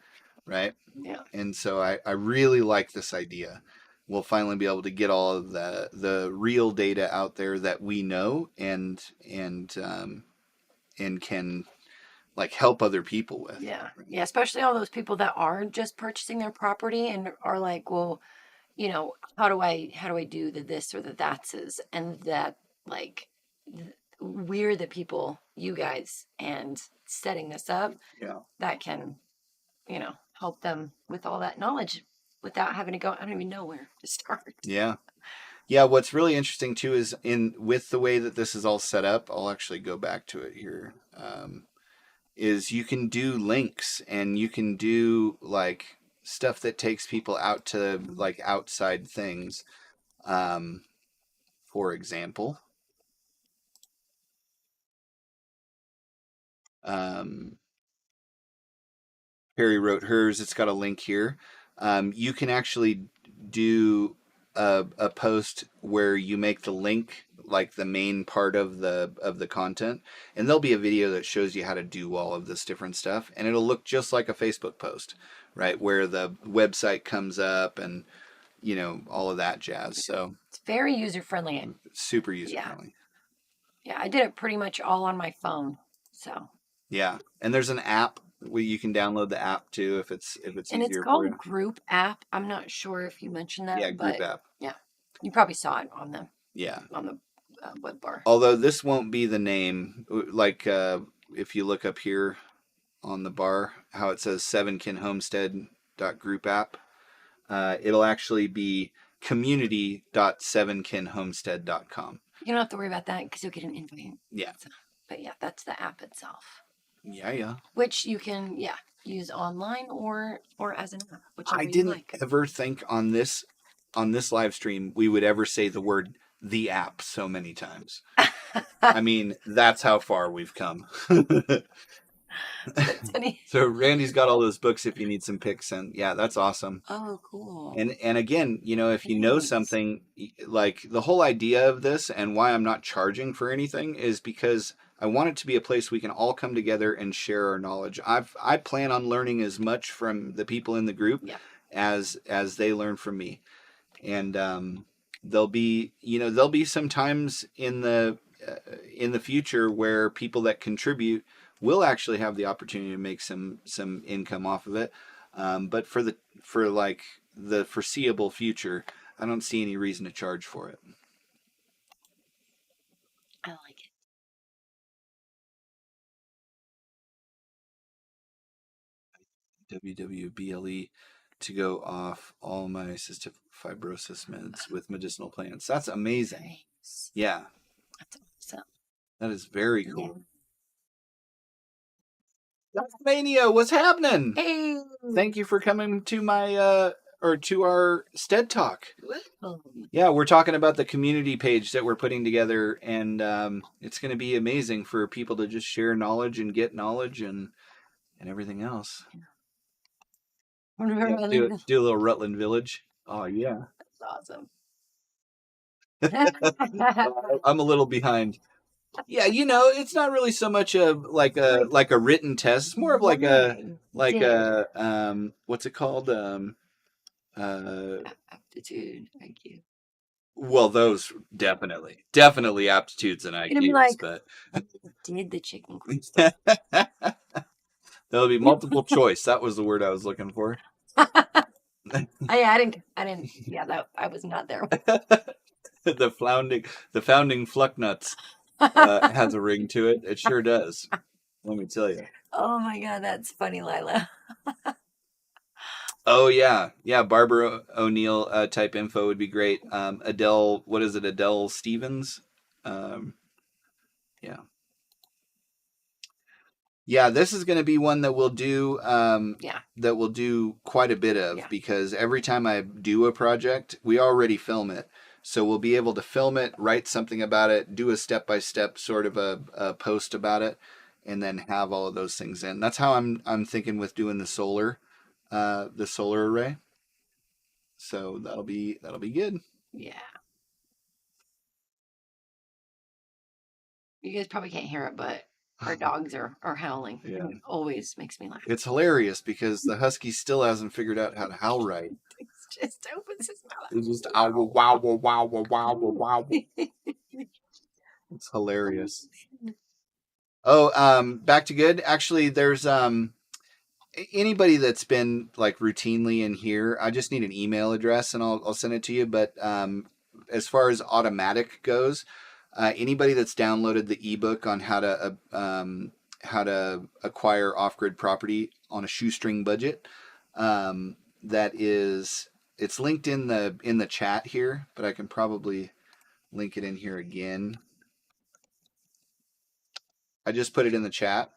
right? Yeah. And so I really like this idea. We'll finally be able to get all of the real data out there that we know, and can like help other people with. Yeah. Yeah. Especially all those people that are just purchasing their property and are like, well, how do I do the this or the that's, and that, like, we're the people, you guys, and setting this up, Yeah. that can, help them with all that knowledge without having to go. I don't even know where to start. Yeah. Yeah, what's really interesting too is with the way that this is all set up, I'll actually go back to it here. Is you can do links, and you can do like stuff that takes people out to like outside things. For example, Perry wrote hers. It's got a link here. You can actually do a post where you make the link like the main part of the content, and there'll be a video that shows you how to do all of this different stuff, and it'll look just like a Facebook post, right? Where the website comes up, and all of that jazz. So It's very user friendly. super user friendly. Yeah, I did it pretty much all on my phone. So yeah, and there's an app where you can download the app too if it's and it's easier for called you. Group App. I'm not sure if you mentioned that. Yeah, but Group App. Yeah, you probably saw it on the web bar. Although this won't be the name, like if you look up here on the bar, how it says 7Kin Homestead group app, it'll actually be community.7kinhomestead.com. You don't have to worry about that because you'll get an invite. Yeah. So, but yeah, that's the app itself. Yeah. Which you can use online or as an app, whichever I didn't like. ever think on this live stream we would ever say the word "the app" so many times. I mean, that's how far we've come. That's funny. So Randy's got all those books if you need some picks, and yeah, that's awesome. Oh, cool. And again, if you know something, like the whole idea of this and why I'm not charging for anything is because I want it to be a place we can all come together and share our knowledge. I plan on learning as much from the people in the group as they learn from me. And there'll be some times in the future where people that contribute will actually have the opportunity to make some income off of it. But for the foreseeable future, I don't see any reason to charge for it. I like it. WWBLE to go off all my cystic fibrosis meds with medicinal plants. That's amazing. Nice. Yeah. That's awesome. That is very cool. Mania, what's happening? Hey. Thank you for coming to my to our sTEaD talk. Welcome. Yeah, we're talking about the community page that we're putting together, and it's going to be amazing for people to just share knowledge and get knowledge and everything else. Yeah, do a little Rutland Village. Oh yeah, that's awesome. I'm a little behind. Yeah, it's not really so much like a written test. It's more of like what's it called? Aptitude, IQ. Well, those definitely aptitudes and It'll be IQs, like, but did the chicken there'll be multiple choice. That was the word I was looking for. I didn't. Yeah, that I was not there. the founding Flucknuts has a ring to it. It sure does. Let me tell you. Oh my God, that's funny, Lila. Oh yeah, yeah. Barbara O'Neill type info would be great. Adele, what is it? Adele Stevens. Yeah, yeah. This is going to be one that we'll do. Yeah. That we'll do quite a bit of because every time I do a project, we already film it. So we'll be able to film it, write something about it, do a step-by-step sort of a post about it, and then have all of those things in. That's how I'm thinking with doing the solar array. So that'll be good. Yeah. You guys probably can't hear it, but our dogs are howling. Yeah. It always makes me laugh. It's hilarious because the husky still hasn't figured out how to howl right. It just opens his mouth. It's just ow wow wow wow wow wow. It's hilarious. Oh, back to good. Actually, there's anybody that's been like routinely in here. I just need an email address and I'll send it to you. But as far as automatic goes, anybody that's downloaded the ebook on how to acquire off-grid property on a shoestring budget, it's linked in the chat here, but I can probably link it in here again. I just put it in the chat.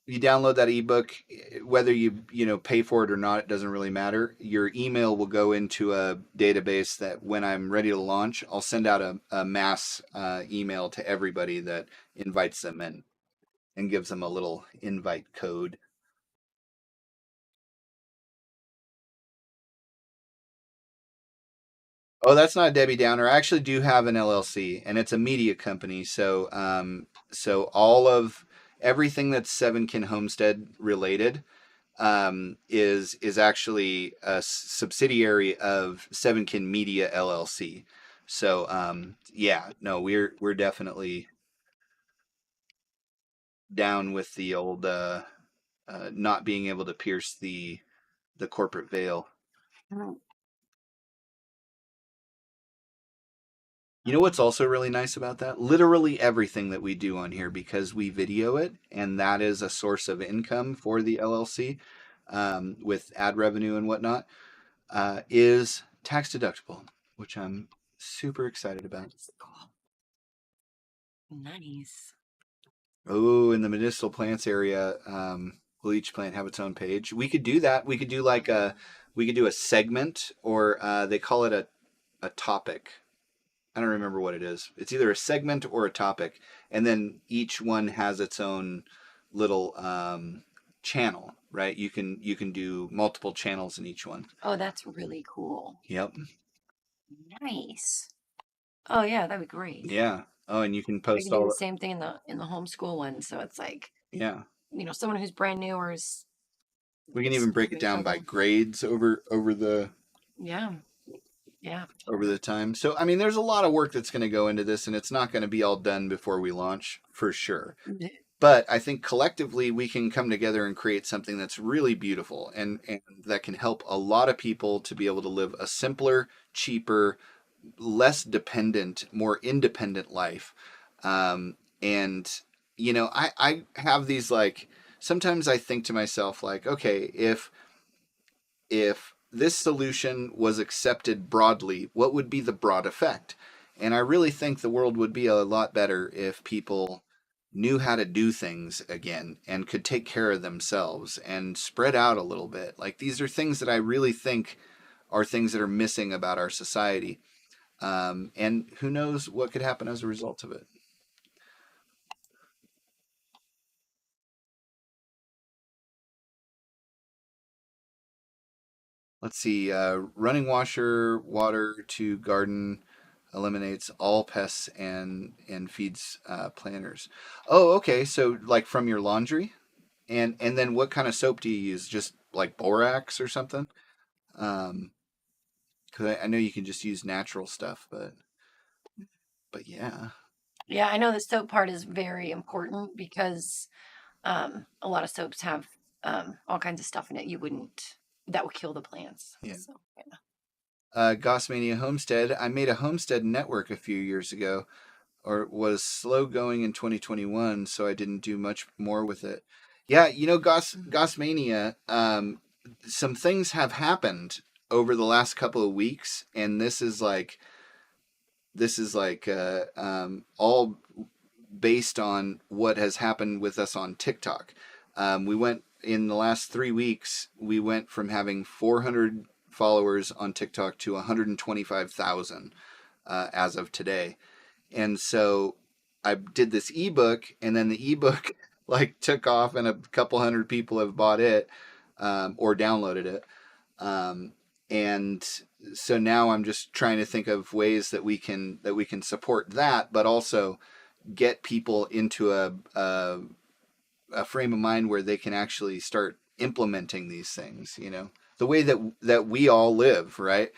You download that ebook, whether you pay for it or not, it doesn't really matter. Your email will go into a database that when I'm ready to launch, I'll send out a mass email to everybody that invites them in and gives them a little invite code. Oh, that's not Debbie Downer. I actually do have an LLC, and it's a media company. So, all of everything that's Kin Homestead related is actually a subsidiary of Kin Media LLC. So, yeah, no, we're definitely down with the old not being able to pierce the corporate veil. You know what's also really nice about that? Literally everything that we do on here, because we video it, and that is a source of income for the LLC with ad revenue and whatnot, is tax deductible, which I'm super excited about. Nice. Oh, in the medicinal plants area, will each plant have its own page? We could do that. We could do a segment, or they call it a topic. I don't remember what it is. It's either a segment or a topic, and then each one has its own little channel, right? You can do multiple channels in each one. Oh, that's really cool. Yep. Nice. Oh yeah, that'd be great. Yeah. Oh, and you can We post can do all. the same thing in the homeschool one. So it's like, Yeah. someone who's brand new or is. We can even break it down by grades over the. Yeah. Yeah. Over the time. So, I mean, there's a lot of work that's going to go into this, and it's not going to be all done before we launch, for sure. But I think collectively we can come together and create something that's really beautiful and that can help a lot of people to be able to live a simpler, cheaper, less dependent, more independent life. And, I have these like, sometimes I think to myself, like, okay, if this solution was accepted broadly, what would be the broad effect? And I really think the world would be a lot better if people knew how to do things again and could take care of themselves and spread out a little bit. Like, these are things that I really think are things that are missing about our society. And who knows what could happen as a result of it. Let's see, running water to garden, eliminates all pests and feeds planters. Oh, okay. So like from your laundry, and then what kind of soap do you use? Just like borax or something? Um, because I know you can just use natural stuff, but yeah. Yeah, I know the soap part is very important because a lot of soaps have all kinds of stuff in it that would kill the plants. Yeah. So, yeah. Gossmania Homestead. I made a homestead network a few years ago, or was slow going in 2021, so I didn't do much more with it. Yeah, Gossmania, some things have happened over the last couple of weeks, and this is all based on what has happened with us on TikTok. We went in the last 3 weeks. We went from having 400 followers on TikTok to 125,000 as of today. And so I did this ebook, and then the ebook like took off, and a couple hundred people have bought it or downloaded it. And so now I'm just trying to think of ways that we can support that, but also get people into a frame of mind where they can actually start implementing these things. The way that we all live, right?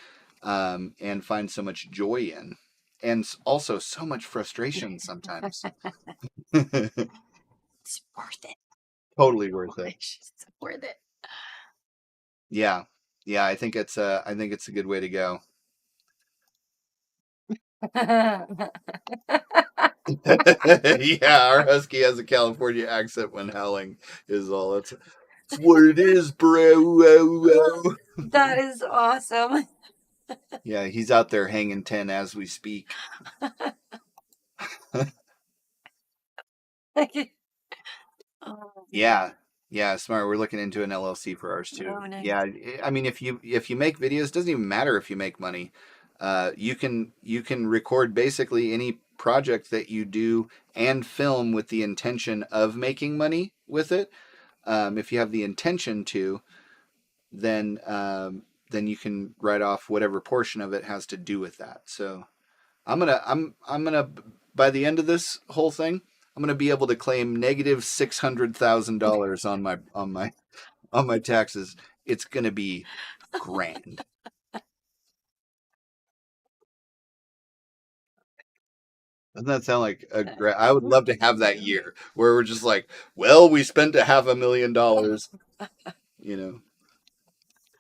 And find so much joy in, and also so much frustration sometimes. It's worth it. Totally worth it. It's worth it. Yeah, I think it's a good way to go. Yeah, our husky has a California accent when howling. Is all. It's what it is, bro. That is awesome. Yeah, he's out there hanging 10 as we speak. Oh, Yeah, smart. We're looking into an LLC for ours too. oh, nice. Yeah, I mean, if you make videos, doesn't even matter if you make money. You can record basically any project that you do and film with the intention of making money with it. If you have the intention to, then you can write off whatever portion of it has to do with that. So I'm gonna by the end of this whole thing, I'm gonna be able to claim negative $600,000 on my taxes. It's gonna be grand. Doesn't that sound like a great? I would love to have that year where we're just like, well, we spent $500,000.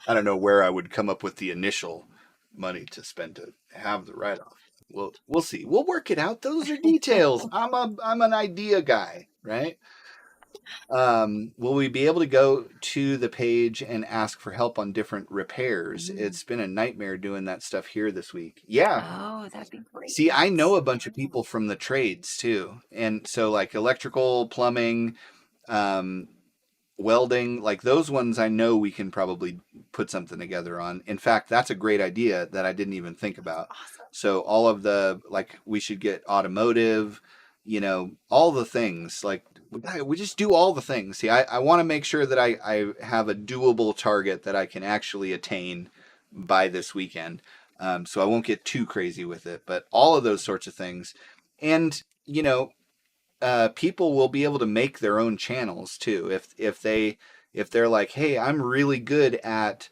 I don't know where I would come up with the initial money to spend to have the write off. We'll see. We'll work it out. Those are details. I'm an idea guy, right? Will we be able to go to the page and ask for help on different repairs? It's been a nightmare doing that stuff here this week. Yeah. Oh, that'd be great. See, I know a bunch of people from the trades too. And so like electrical, plumbing, welding, like those ones I know we can probably put something together on. In fact, that's a great idea that I didn't even think about. Awesome. So all of we should get automotive, all the things. Like we just do all the things. See, I want to make sure that I have a doable target that I can actually attain by this weekend. So I won't get too crazy with it, but all of those sorts of things. And, people will be able to make their own channels too. If they're like, hey, I'm really good at,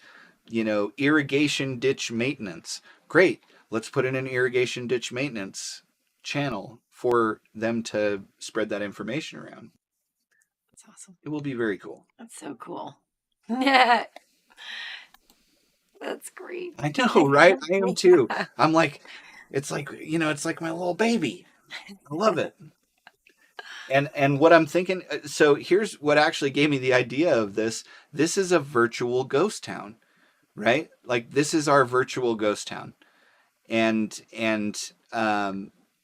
irrigation ditch maintenance. Great. Let's put in an irrigation ditch maintenance channel for them to spread that information around. That's awesome. It will be very cool. That's so cool. Yeah. That's great. I know, right? I am too. I'm like, it's like my little baby. I love it. And what I'm thinking, so here's what actually gave me the idea of this. This is a virtual ghost town, right? Like this is our virtual ghost town. And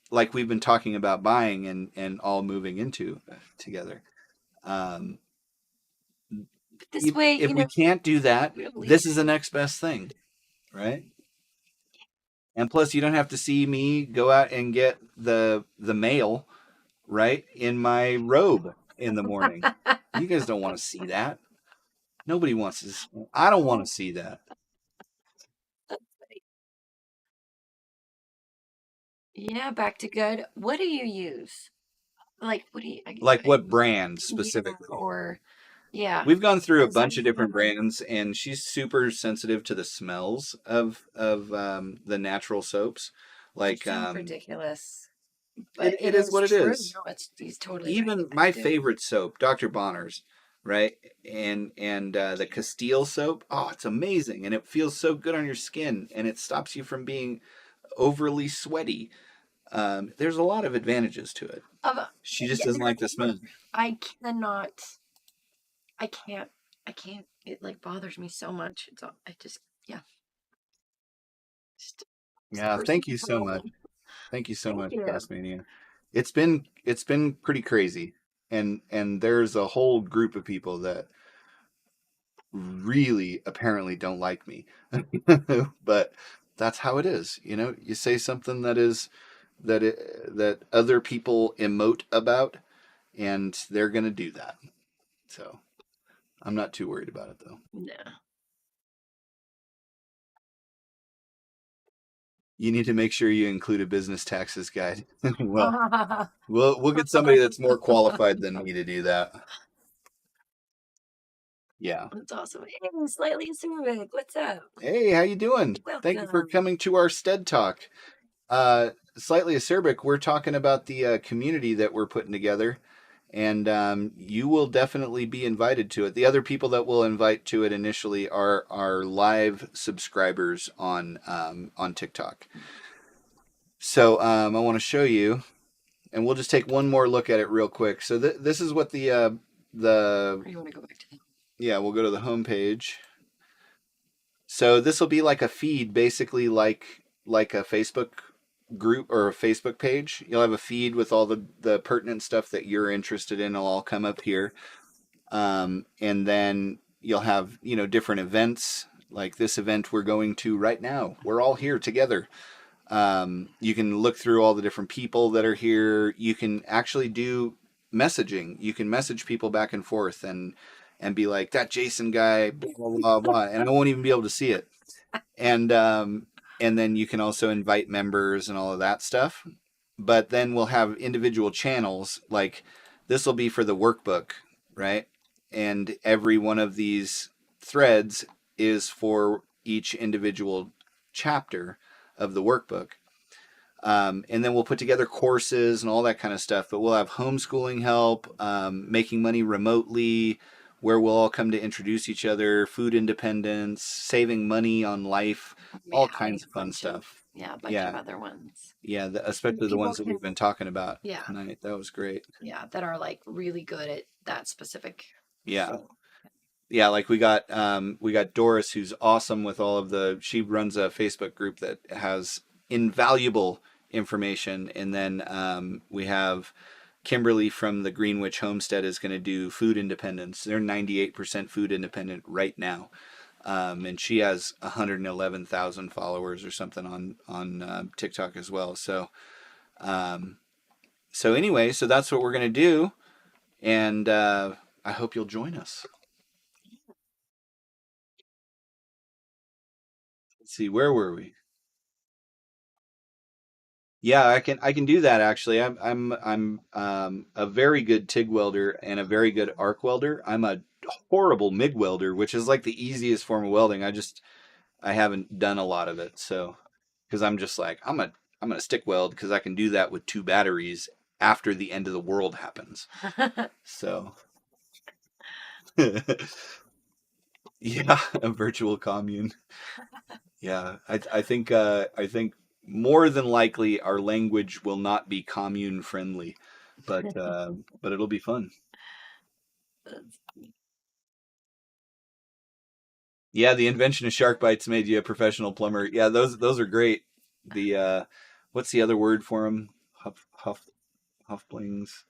like we've been talking about buying and all moving into together. This way, if we can't do that, this is the next best thing, right? And plus, you don't have to see me go out and get the mail, right, in my robe in the morning. You guys don't want to see that. Nobody wants to. I don't want to see that. Yeah, back to good. What do you use? Like, what do you? Like what brand Yeah, specifically? or yeah. We've gone through a Is that bunch of different brands, and she's super sensitive to the smells of the natural soaps. Like sounds ridiculous, but it it is is what it true. is. No, it's he's totally right. Even I my do. favorite soap, Dr. Bonner's, right? And the Castile soap, oh, it's amazing, and it feels so good on your skin, and it stops you from being overly sweaty. There's a lot of advantages to it. She just Yeah, doesn't like the smell. I cannot. I can't. I can't. It like bothers me so much. It's all, I just yeah. Just, it's a Yeah, thank personal you so much. problem. Thank you so Thank much, you. Tasmania. It's been pretty crazy, and there's a whole group of people that really apparently don't like me, but that's how it is. You say something that other people emote about, and they're gonna do that. So I'm not too worried about it though. No. You need to make sure you include a business taxes guide. Well, we'll get somebody that's more qualified than me to do that. Yeah. That's awesome. Hey, slightly acerbic. What's up? Hey, how you doing? Thank you for Welcome. coming to our sTEaD talk. Slightly acerbic, we're talking about the community that we're putting together, and you will definitely be invited to it. The other people that we'll invite to it initially are our live subscribers on TikTok. So I want to show you, and we'll just take one more look at it real quick. So this is what the Or you want to go back to yeah, we'll go to the home page. So this will be like a feed, basically like a Facebook group or a Facebook page. You'll have a feed with all the pertinent stuff that you're interested in. It'll all come up here, and then you'll have different events. Like this event we're going to right now. We're all here together. You can look through all the different people that are here. You can actually do messaging. You can message people back and forth and be like, that Jason guy, blah blah blah blah, and I won't even be able to see it. And then you can also invite members and all of that stuff. But then we'll have individual channels. Like this will be for the workbook, right? And every one of these threads is for each individual chapter of the workbook. And then we'll put together courses and all that kind of stuff. But we'll have homeschooling help, making money remotely, where we'll all come to introduce each other, food independence, saving money on life, all kinds of fun stuff. yeah, a bunch of other ones. Yeah, especially the ones that we've been talking about tonight. That was great. Yeah, that are like really good at that specific. Yeah. thing. Yeah, like we got Doris, who's awesome with all of she runs a Facebook group that has invaluable information, and then we have Kimberly from the Greenwich Homestead is going to do food independence. They're 98% food independent right now, and she has 111,000 followers or something on TikTok as well. So anyway, so that's what we're going to do, and I hope you'll join us. Let's see, where were we? Yeah, I can do that actually. I'm a very good TIG welder and a very good arc welder. I'm a horrible MIG welder, which is like the easiest form of welding. I haven't done a lot of it, so because I'm just like I'm gonna stick weld because I can do that with 2 batteries after the end of the world happens. So yeah, a virtual commune. Yeah, I think more than likely our language will not be commune friendly, but it'll be fun. Yeah, the invention of shark bites made you a professional plumber. Yeah, those are great. The what's the other word for them? Hufflings.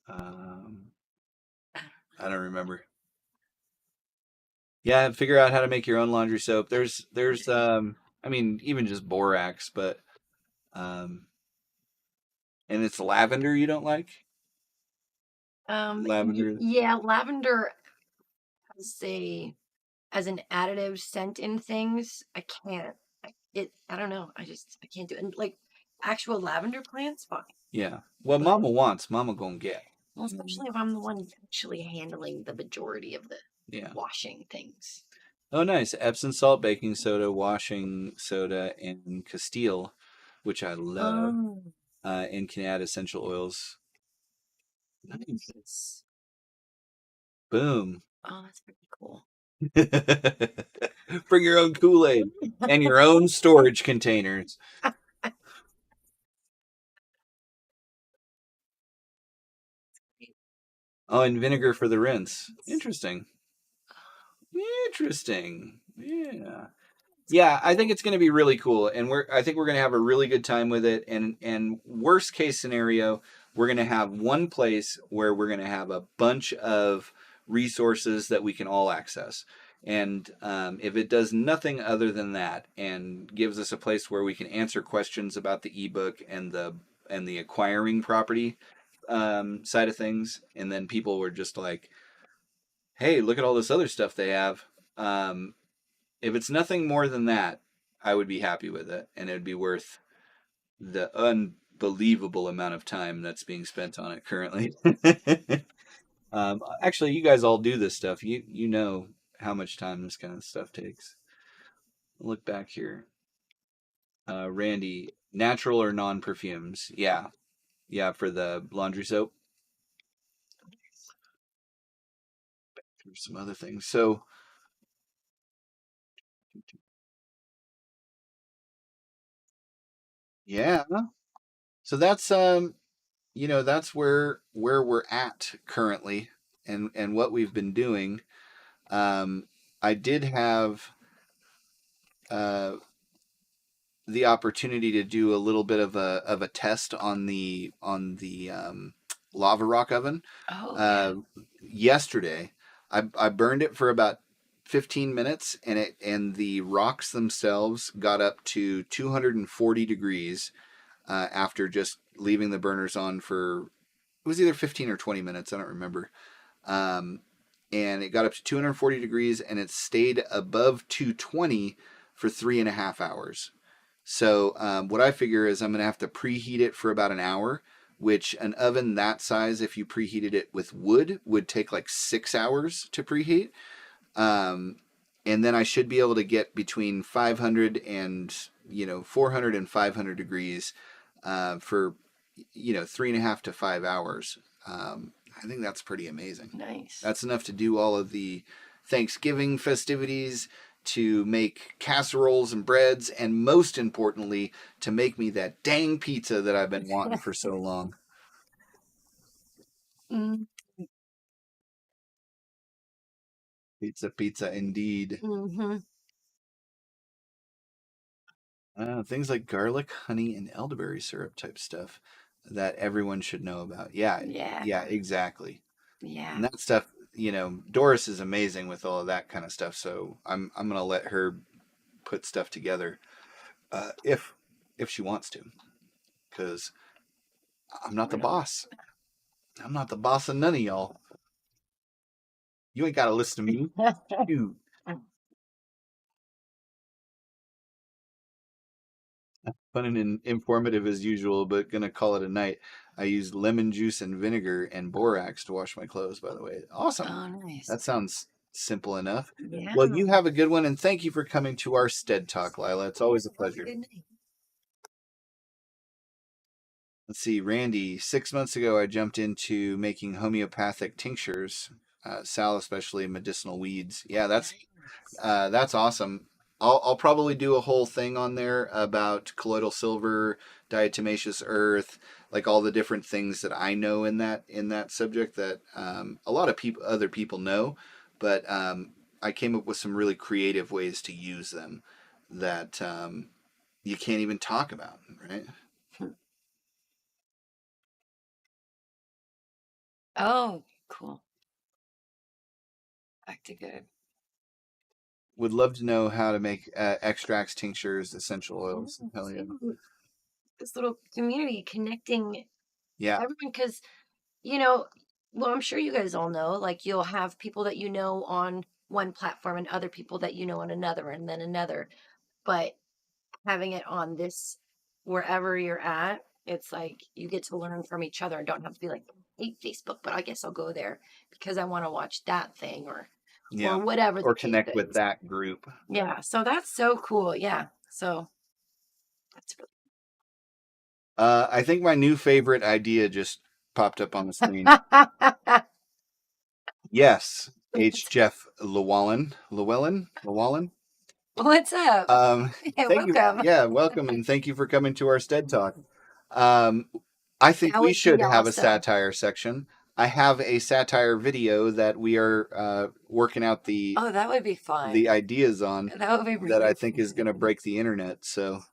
Um, I don't remember. Yeah, figure out how to make your own laundry soap. There's I mean even just borax, but um and it's lavender you don't like? Lavender. Yeah, lavender as an additive scent in things. I can't. I don't know. I can't do it. And like actual lavender plants, fine. Yeah. What Mama wants, Mama gonna get. Well, especially if I'm the one actually handling the majority of the washing things. Oh, nice. Epsom salt, baking soda, washing soda, and Castile, which I love. And can add essential oils. Nice. Boom. Oh, that's pretty cool. Bring your own Kool-Aid and your own storage containers. Oh, and vinegar for the rinse. Interesting. Interesting. Yeah. Yeah, I think it's going to be really cool, and I think we're going to have a really good time with it. And worst case scenario, we're going to have one place where we're going to have a bunch of resources that we can all access. And if it does nothing other than that, and gives us a place where we can answer questions about the ebook and the acquiring property side of things, and then people were just like, "Hey, look at all this other stuff they have." If it's nothing more than that, I would be happy with it, and it would be worth the unbelievable amount of time that's being spent on it currently. Actually, you guys all do this stuff. You know how much time this kind of stuff takes. Look back here. Randy, natural or non-perfumes? Yeah. Yeah, for the laundry soap. There's some other things. So, yeah. So that's that's where we're at currently, and what we've been doing. I did have uh, the opportunity to do a little bit of a test on the lava rock oven. Yesterday. I burned it for about 15 minutes, and the rocks themselves got up to 240 degrees after just leaving the burners on for, it was either 15 or 20 minutes, I don't remember. And it got up to 240 degrees, and it stayed above 220 for 3.5 hours. So what I figure is I'm going to have to preheat it for about an hour, which an oven that size, if you preheated it with wood, would take like 6 hours to preheat. And then I should be able to get between 500 and 400 and 500 degrees for 3.5 to 5 hours. I think that's pretty amazing. Nice. That's enough to do all of the Thanksgiving festivities, to make casseroles and breads, and most importantly, to make me that dang pizza that I've been wanting for so long. Pizza indeed. Things like garlic, honey, and elderberry syrup type stuff that everyone should know about. Yeah, exactly. Yeah. And that stuff, Doris is amazing with all of that kind of stuff. So I'm gonna let her put stuff together if she wants to, because I'm not the boss. I'm not the boss of none of y'all. You ain't gotta listen to me. Shoot. Fun and informative as usual, but gonna call it a night. I used lemon juice and vinegar and borax to wash my clothes, by the way. Awesome. Oh, nice. That sounds simple enough. Yeah. Well, you have a good one, and thank you for coming to our sTEaD Talk, Lila. It's always a pleasure. Good night. Let's see, Randy. 6 months ago, I jumped into making homeopathic tinctures, Sal, especially medicinal weeds. Yeah, that's awesome. I'll probably do a whole thing on there about colloidal silver, diatomaceous earth, like all the different things that I know in that subject that a lot of other people know, but I came up with some really creative ways to use them that you can't even talk about, right? Oh, cool. Back to good. Would love to know how to make extracts, tinctures, essential oils. Hell yeah. This little community connecting everyone, because, well, I'm sure you guys all know, like, you'll have people that you know on one platform and other people that you know on another, and then another. But having it on this wherever you're at, it's like you get to learn from each other. Don't have to be like, I hate Facebook, but I guess I'll go there because I want to watch that thing or Yeah. whatever the Or case connect with is. that group. Yeah. So that's so cool. Yeah. So that's really I think my new favorite idea just popped up on the screen. Yes, H. Jeff Llewellyn. What's up? Hey, Thank you. welcome. Yeah, welcome, and thank you for coming to our STEAD talk. I think That we would be should have a awesome. satire section. I have a satire video that we are working out the Oh, that would be fun. ideas on That would be that I really think is going to break the internet. So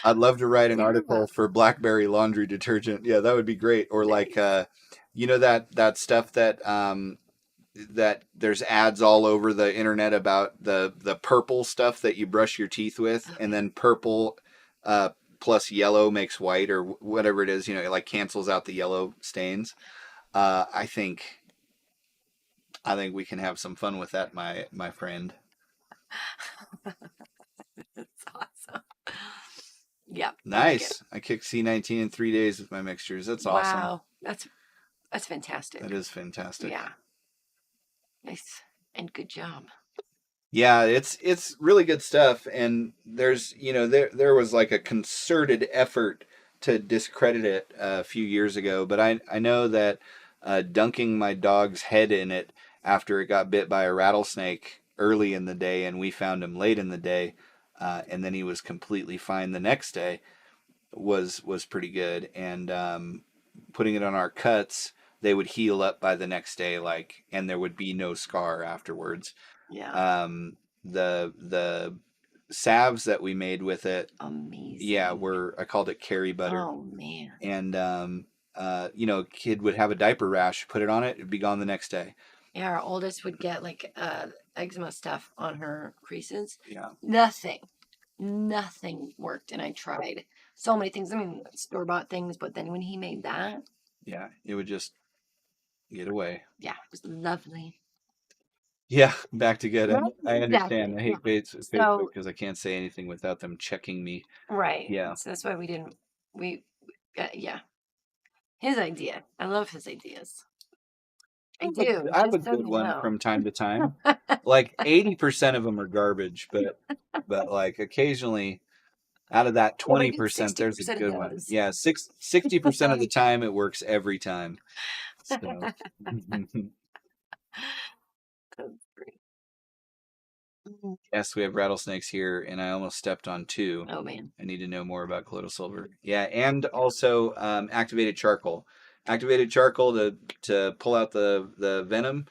I'd love to write an article for BlackBerry laundry detergent. Yeah, that would be great. Or like you know that stuff that that there's ads all over the internet about the purple stuff that you brush your teeth with, and then purple plus yellow makes white, or whatever it is, you know, it like cancels out the yellow stains. I think we can have some fun with that, my friend. That's awesome. Yeah. Nice. I kicked C19 in 3 days with my mixtures. That's awesome. Wow. That's fantastic. That is fantastic. Yeah. Nice and good job. Yeah, it's really good stuff, and there's, you know, there was like a concerted effort to discredit it a few years ago, but I know that dunking my dog's head in it after it got bit by a rattlesnake early in the day, and we found him late in the day, and then he was completely fine the next day, was pretty good, and putting it on our cuts, they would heal up by the next day, like, and there would be no scar afterwards. Yeah. The salves that we made with it, Amazing. yeah, I called it Kerry butter. Oh man. And you know, a kid would have a diaper rash, put it on it, it'd be gone the next day. Yeah, our oldest would get like eczema stuff on her creases. Yeah. Nothing worked, and I tried so many things. I mean, store-bought things, but then when he made that, Yeah, it would just get away. yeah, it was lovely. Yeah, back together. I understand. Exactly. I hate Facebook So because I can't say anything without them checking me. right. Yeah. So that's why we didn't. Yeah. His idea. I love his ideas. I do. I have a Just so good you one know. from time to time. Like 80% of them are garbage, but like occasionally, out of that Well, we 20%, did there's a 60% of good one. those. Yeah, 60% of the time it works every time. So That's great. yes, we have rattlesnakes here, and I almost stepped on 2. Oh man. I need to know more about colloidal silver. Yeah, and also activated charcoal. Activated charcoal to pull out the venom,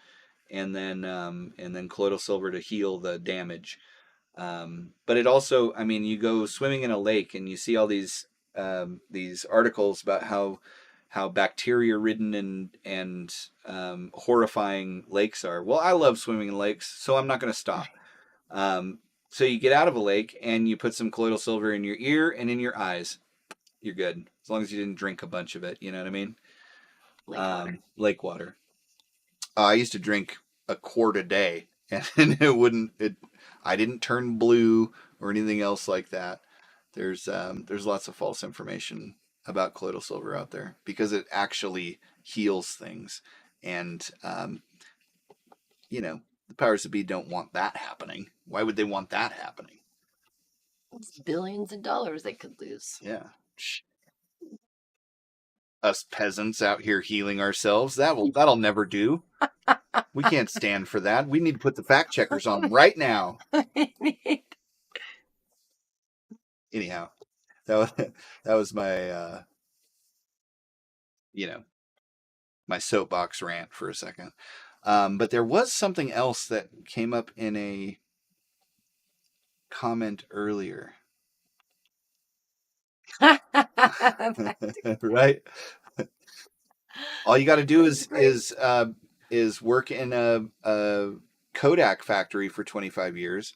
and then colloidal silver to heal the damage. But it also, I mean, you go swimming in a lake and you see all these articles about how bacteria ridden and horrifying lakes are. Well, I love swimming in lakes, so I'm not going to stop. So you get out of a lake and you put some colloidal silver in your ear and in your eyes. You're good, as long as you didn't drink a bunch of it. You know what I mean? Lake water. I used to drink a quart a day, and I didn't turn blue or anything else like that. There's lots of false information about colloidal silver out there because it actually heals things, and you know, the powers that be don't want that happening. Why would they want that happening? It's billions of dollars they could lose. Yeah. Us peasants out here healing ourselves, that'll never do. We can't stand for that. We need to put the fact checkers on right now. Anyhow, that was my you know, my soapbox rant for a second. But there was something else that came up in a comment earlier. Right? All you got to do is work in a Kodak factory for 25 years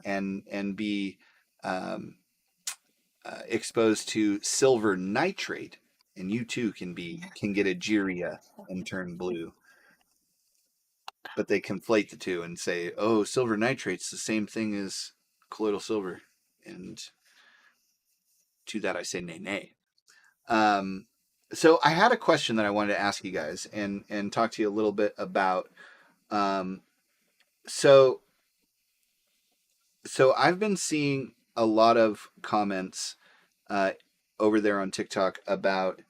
and be exposed to silver nitrate, and you too can get a Jiria and turn blue. But they conflate the two and say, "Oh, silver nitrate's the same thing as colloidal silver," and to that I say nay, nay. So I had a question that I wanted to ask you guys and talk to you a little bit about. So I've been seeing a lot of comments over there on TikTok about,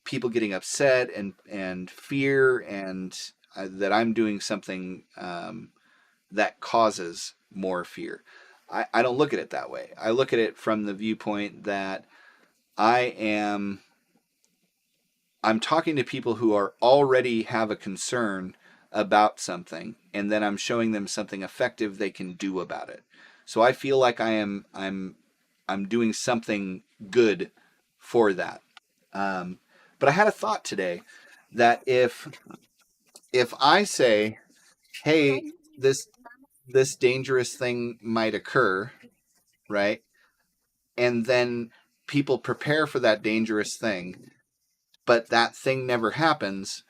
people getting upset and fear and that I'm doing something that causes more fear. I don't look at it that way. I look at it from the viewpoint that I'm talking to people who are already have a concern about something, and then I'm showing them something effective they can do about it. So I feel like I'm doing something good for that. But I had a thought today that if I say, hey, this dangerous thing might occur, right? And then people prepare for that dangerous thing, but that thing never happens,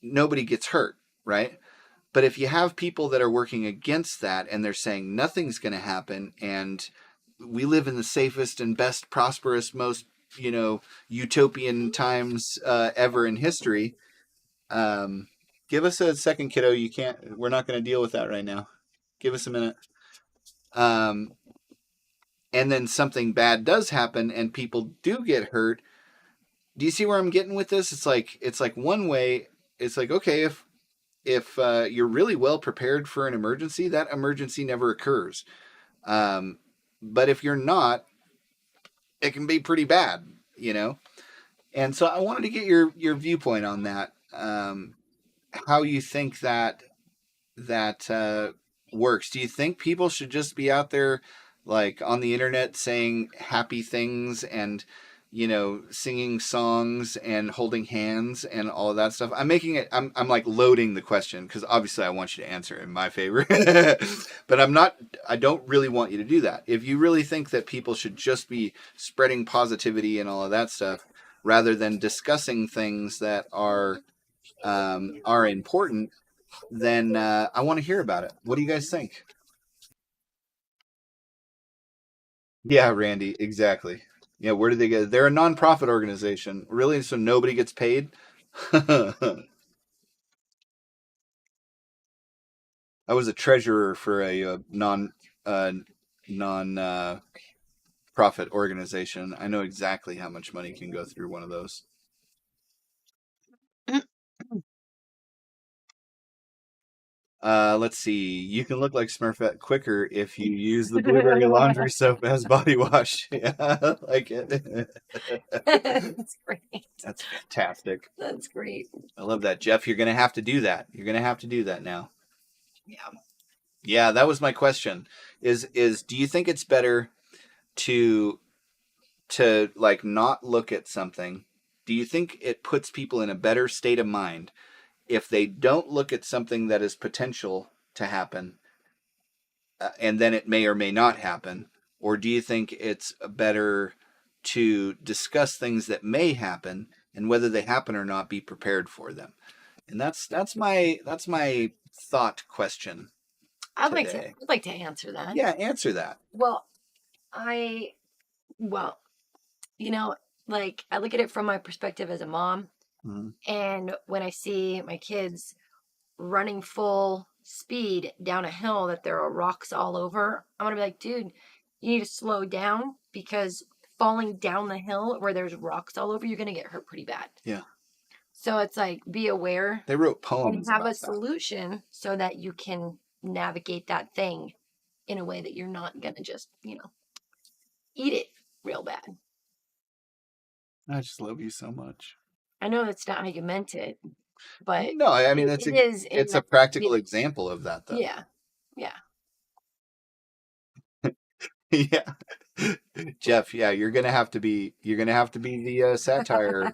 nobody gets hurt, right? But if you have people that are working against that and they're saying nothing's going to happen and we live in the safest and best prosperous, most, utopian times ever in history, give us a second, kiddo. We're not going to deal with that right now. Give us a minute. And then something bad does happen and people do get hurt. Do you see where I'm getting with this? It's like one way. It's like, okay, if you're really well prepared for an emergency, that emergency never occurs. But if you're not, it can be pretty bad, And so I wanted to get your viewpoint on that. How you think that works? Do you think people should just be out there, like on the internet, saying happy things and singing songs and holding hands and all of that stuff? I'm like loading the question because obviously I want you to answer in my favor, but I don't really want you to do that. If you really think that people should just be spreading positivity and all of that stuff rather than discussing things that are important, then I want to hear about it. What do you guys think? Yeah, Randy, exactly. Yeah, where do they get? They're a nonprofit organization, really. So nobody gets paid. I was a treasurer for a non profit organization. I know exactly how much money can go through one of those. Let's see. You can look like Smurfette quicker if you use the blueberry laundry soap as body wash. Yeah, I like it. That's great. That's fantastic. That's great. I love that, Jeff. You're gonna have to do that. You're gonna have to do that now. Yeah. That was my question. Is do you think it's better to like not look at something? Do you think it puts people in a better state of mind if they don't look at something that is potential to happen, and then it may or may not happen? Or do you think it's better to discuss things that may happen and whether they happen or not, be prepared for them? And that's my thought question. I'd like to answer that. Yeah, answer that. Well, like I look at it from my perspective as a mom. Mm-hmm. And when I see my kids running full speed down a hill that there are rocks all over, I'm going to be like, dude, you need to slow down because falling down the hill where there's rocks all over, you're going to get hurt pretty bad. Yeah. So it's like, be aware. They wrote poems and have about a solution so that you can navigate that thing in a way that you're not going to just, eat it real bad. I just love you so much. I know that's not how you meant it, but no, I mean it's a practical example of that, though. Yeah. Yeah. Jeff, yeah, you're gonna have to be the satire,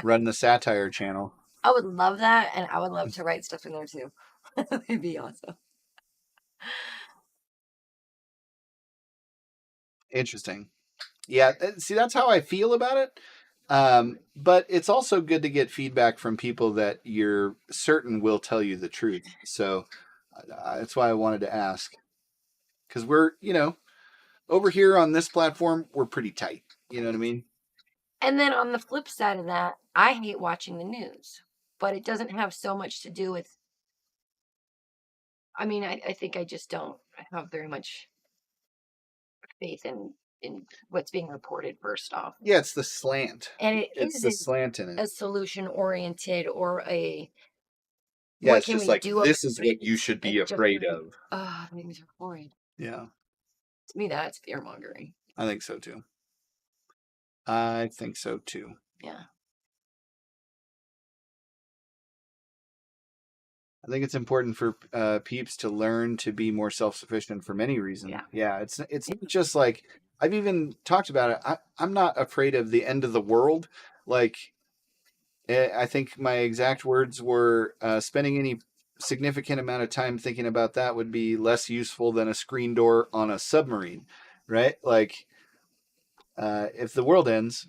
run the satire channel. I would love that, and I would love to write stuff in there too. It'd be awesome. Interesting. Yeah, see, that's how I feel about it. But it's also good to get feedback from people that you're certain will tell you the truth. So that's why I wanted to ask, because we're over here on this platform, we're pretty tight. You know what I mean? And then on the flip side of that, I hate watching the news, but it doesn't have so much to do with. I mean, I think I just don't have very much faith in what's being reported. First off, Yeah, it's the slant. and it It's the isn't slant in it. a solution oriented or a Yeah, what it's can just we like, do about this is it. what you should be It's just afraid very, of. things are horrid. Yeah, To me, that's fear mongering. I think so too. I think so too. Yeah. I think it's important for peeps to learn to be more self-sufficient for many reasons. Yeah, it's not just like, I've even talked about it. I'm not afraid of the end of the world. Like, I think my exact words were, spending any significant amount of time thinking about that would be less useful than a screen door on a submarine, right? Like, if the world ends,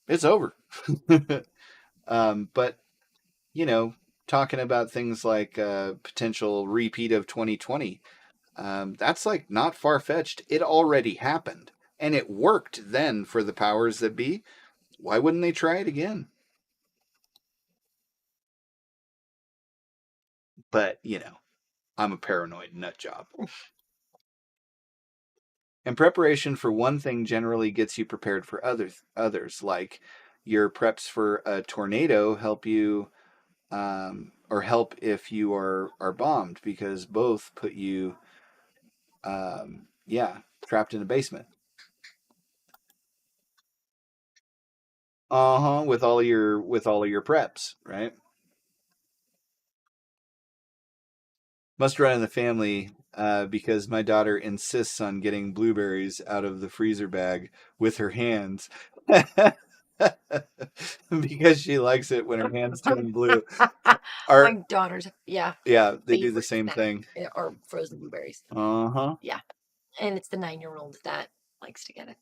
it's over. But, you know, talking about things like potential repeat of 2020, that's like not far-fetched. It already happened. And it worked then for the powers that be. Why wouldn't they try it again? But, you know, I'm a paranoid nut job. And preparation for one thing generally gets you prepared for others. Like your preps for a tornado help you, or help if you are bombed, because both put you, trapped in a basement. With all of your preps, right? Must run in the family, because my daughter insists on getting blueberries out of the freezer bag with her hands. Because she likes it when her hands turn blue. My daughter's They do the same thing. Are frozen blueberries. Yeah, and it's the 9-year-old that likes to get it.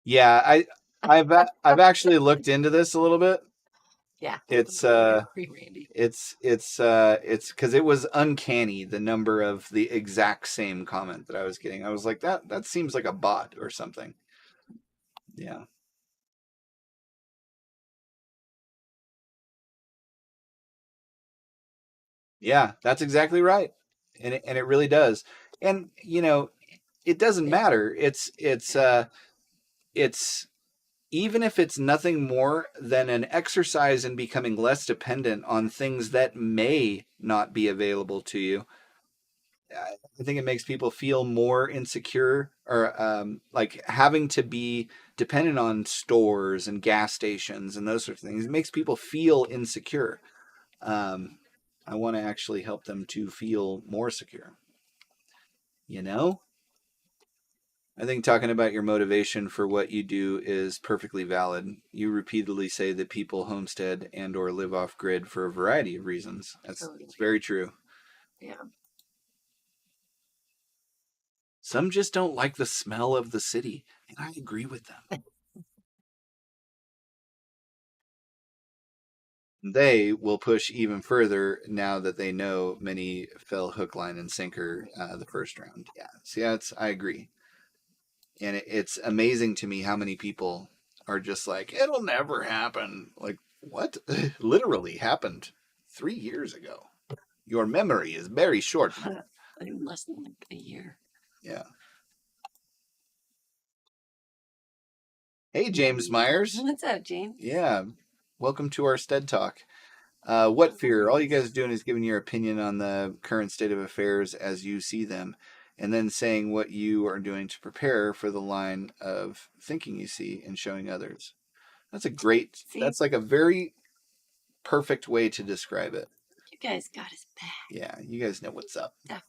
Yeah, I've actually looked into this a little bit. Yeah, It's Randy. it's because it was uncanny, the number of the exact same comment that I was getting. I was like, that seems like a bot or something. Yeah. Yeah, that's exactly right. And it really does. And you know, it doesn't matter. It's even if it's nothing more than an exercise in becoming less dependent on things that may not be available to you. I think it makes people feel more insecure, or like having to be dependent on stores and gas stations and those sort of things. It makes people feel insecure. Um, I want to actually help them to feel more secure. You know? I think talking about your motivation for what you do is perfectly valid. You repeatedly say that people homestead and or live off grid for a variety of reasons. That's very true. Yeah. Some just don't like the smell of the city, and I agree with them. They will push even further now that they know many fell hook, line, and sinker the first round. Yeah, see, I agree. And it's amazing to me how many people are just like, it'll never happen. Like, what? Literally happened 3 years ago. Your memory is very short. Less than like a year. Yeah. Hey, James Myers. What's up, James? Yeah. Welcome to our sTEaD Talk. What fear? All you guys are doing is giving your opinion on the current state of affairs as you see them, and then saying what you are doing to prepare for the line of thinking you see and showing others. That's like a very perfect way to describe it. You guys got his back. Yeah, you guys know what's up. Definitely.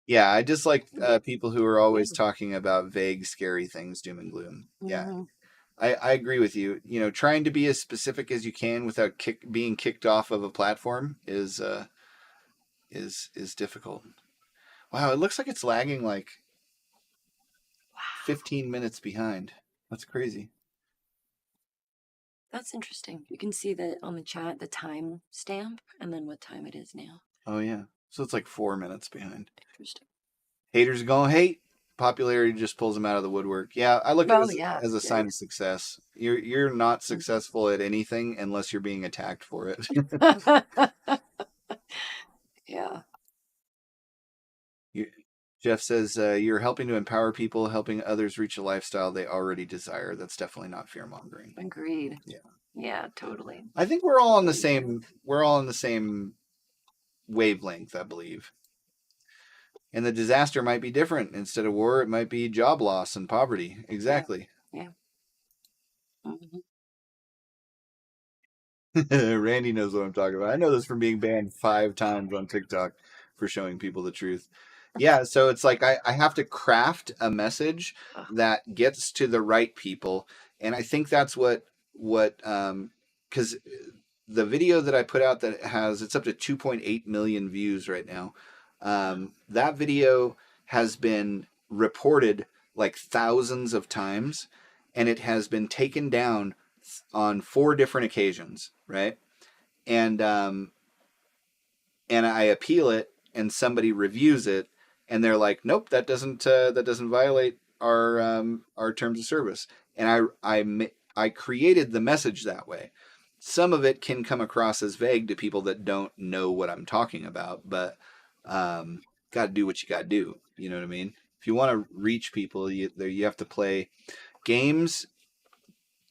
Yeah, I just like people who are always talking about vague, scary things, doom and gloom. Yeah, I agree with you. You know, trying to be as specific as you can without being kicked off of a platform is difficult. Wow, it looks like it's lagging like 15 minutes behind. That's crazy. That's interesting. You can see that on the chat, the time stamp, and then what time it is now. Oh yeah. So it's like 4 minutes behind. Interesting. Haters are gonna hate. Popularity just pulls them out of the woodwork. Yeah, I look at Oh, it yeah. as a sign of success. You're not successful at anything unless you're being attacked for it. Yeah. Jeff says you're helping to empower people, helping others reach a lifestyle they already desire. That's definitely not fear mongering. Agreed. Yeah. Yeah, totally. I think we're all on the same. We're all on the same wavelength, I believe. And the disaster might be different. Instead of war, it might be job loss and poverty. Exactly. Yeah. Mm-hmm. Randy knows what I'm talking about. I know this from being banned 5 times on TikTok for showing people the truth. Yeah, so it's like I have to craft a message that gets to the right people, and I think that's what because the video that I put out that it's up to 2.8 million views right now. That video has been reported like thousands of times, and it has been taken down on 4 different occasions, right? And I appeal it, and somebody reviews it, and they're like, "Nope, that doesn't violate our terms of service." And I created the message that way. Some of it can come across as vague to people that don't know what I'm talking about, but got to do what you got to do. You know what I mean? If you want to reach people, you have to play games.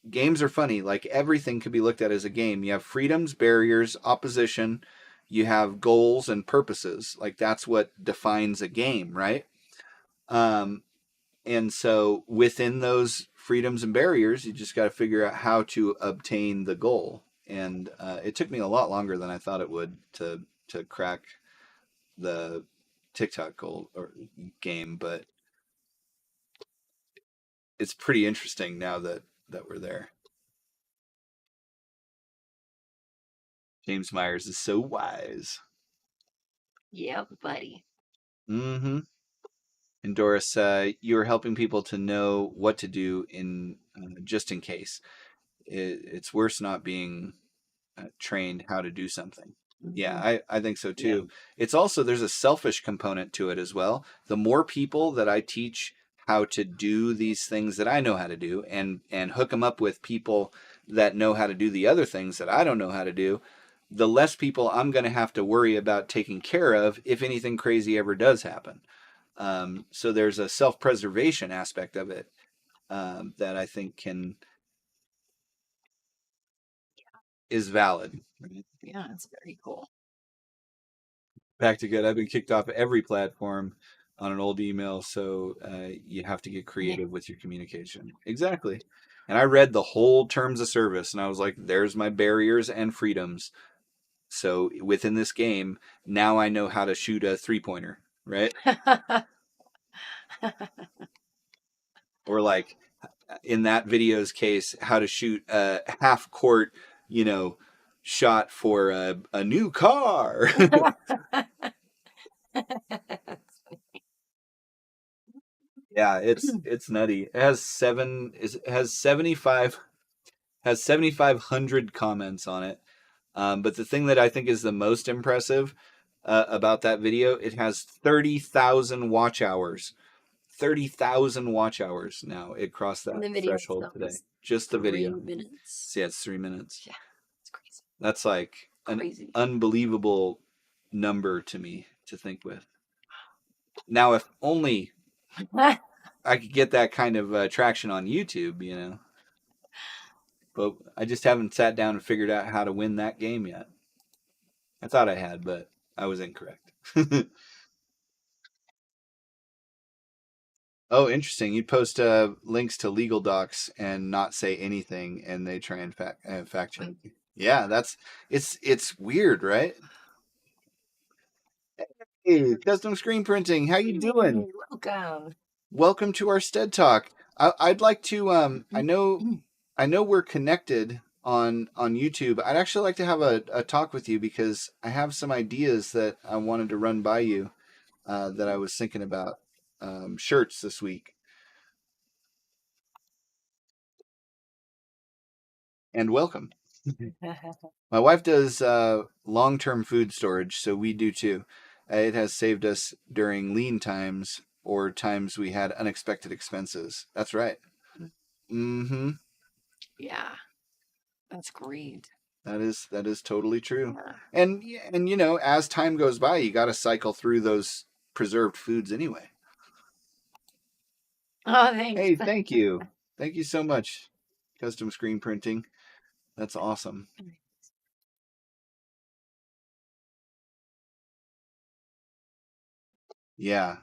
Games are funny. Like everything could be looked at as a game. You have freedoms, barriers, opposition. You have goals and purposes. Like that's what defines a game, right? And so within those freedoms and barriers, you just got to figure out how to obtain the goal. And it took me a lot longer than I thought it would to crack the TikTok goal or game, but it's pretty interesting now that we're there. James Myers is so wise. Yep, buddy. Mm-hmm. And Doris, you are helping people to know what to do in just in case. It's worse not being trained how to do something. Yeah, I think so too. Yeah. It's also, there's a selfish component to it as well. The more people that I teach how to do these things that I know how to do, and hook them up with people that know how to do the other things that I don't know how to do, the less people I'm going to have to worry about taking care of if anything crazy ever does happen. So there's a self-preservation aspect of it that I think is valid. Right? Yeah, it's very cool. Back to good. I've been kicked off every platform on an old email, so you have to get creative with your communication. Exactly. And I read the whole terms of service, and I was like, "There's my barriers and freedoms." So within this game, now I know how to shoot a 3-pointer, right? Or like in that video's case, how to shoot a half court, shot for a new car. Yeah, it's nutty. It has 7,500 comments on it. But the thing that I think is the most impressive about that video, it has 30,000 watch hours. 30,000 watch hours now. It crossed that threshold today. Just the video. 3 minutes. Yeah, it's 3 minutes. Yeah, it's crazy. That's like an unbelievable number to me to think with. Now, if only I could get that kind of traction on YouTube, But I just haven't sat down and figured out how to win that game yet. I thought I had, but I was incorrect. Oh, interesting. You post links to legal docs and not say anything, and they try and fact check. Yeah, it's weird, right? Hey, custom screen printing. How you doing? Welcome. Welcome to our sTEaD Talk. I'd like to. I know we're connected on YouTube. I'd actually like to have a talk with you because I have some ideas that I wanted to run by you that I was thinking about shirts this week. and welcome. My wife does long-term food storage, so we do too. It has saved us during lean times or times we had unexpected expenses. That's right. Mm-hmm. Yeah, that's great. That is totally true. Yeah. And you know, as time goes by, you got to cycle through those preserved foods anyway. Oh, thanks. Hey, thank you. Thank you so much. Custom screen printing. That's awesome. Yeah.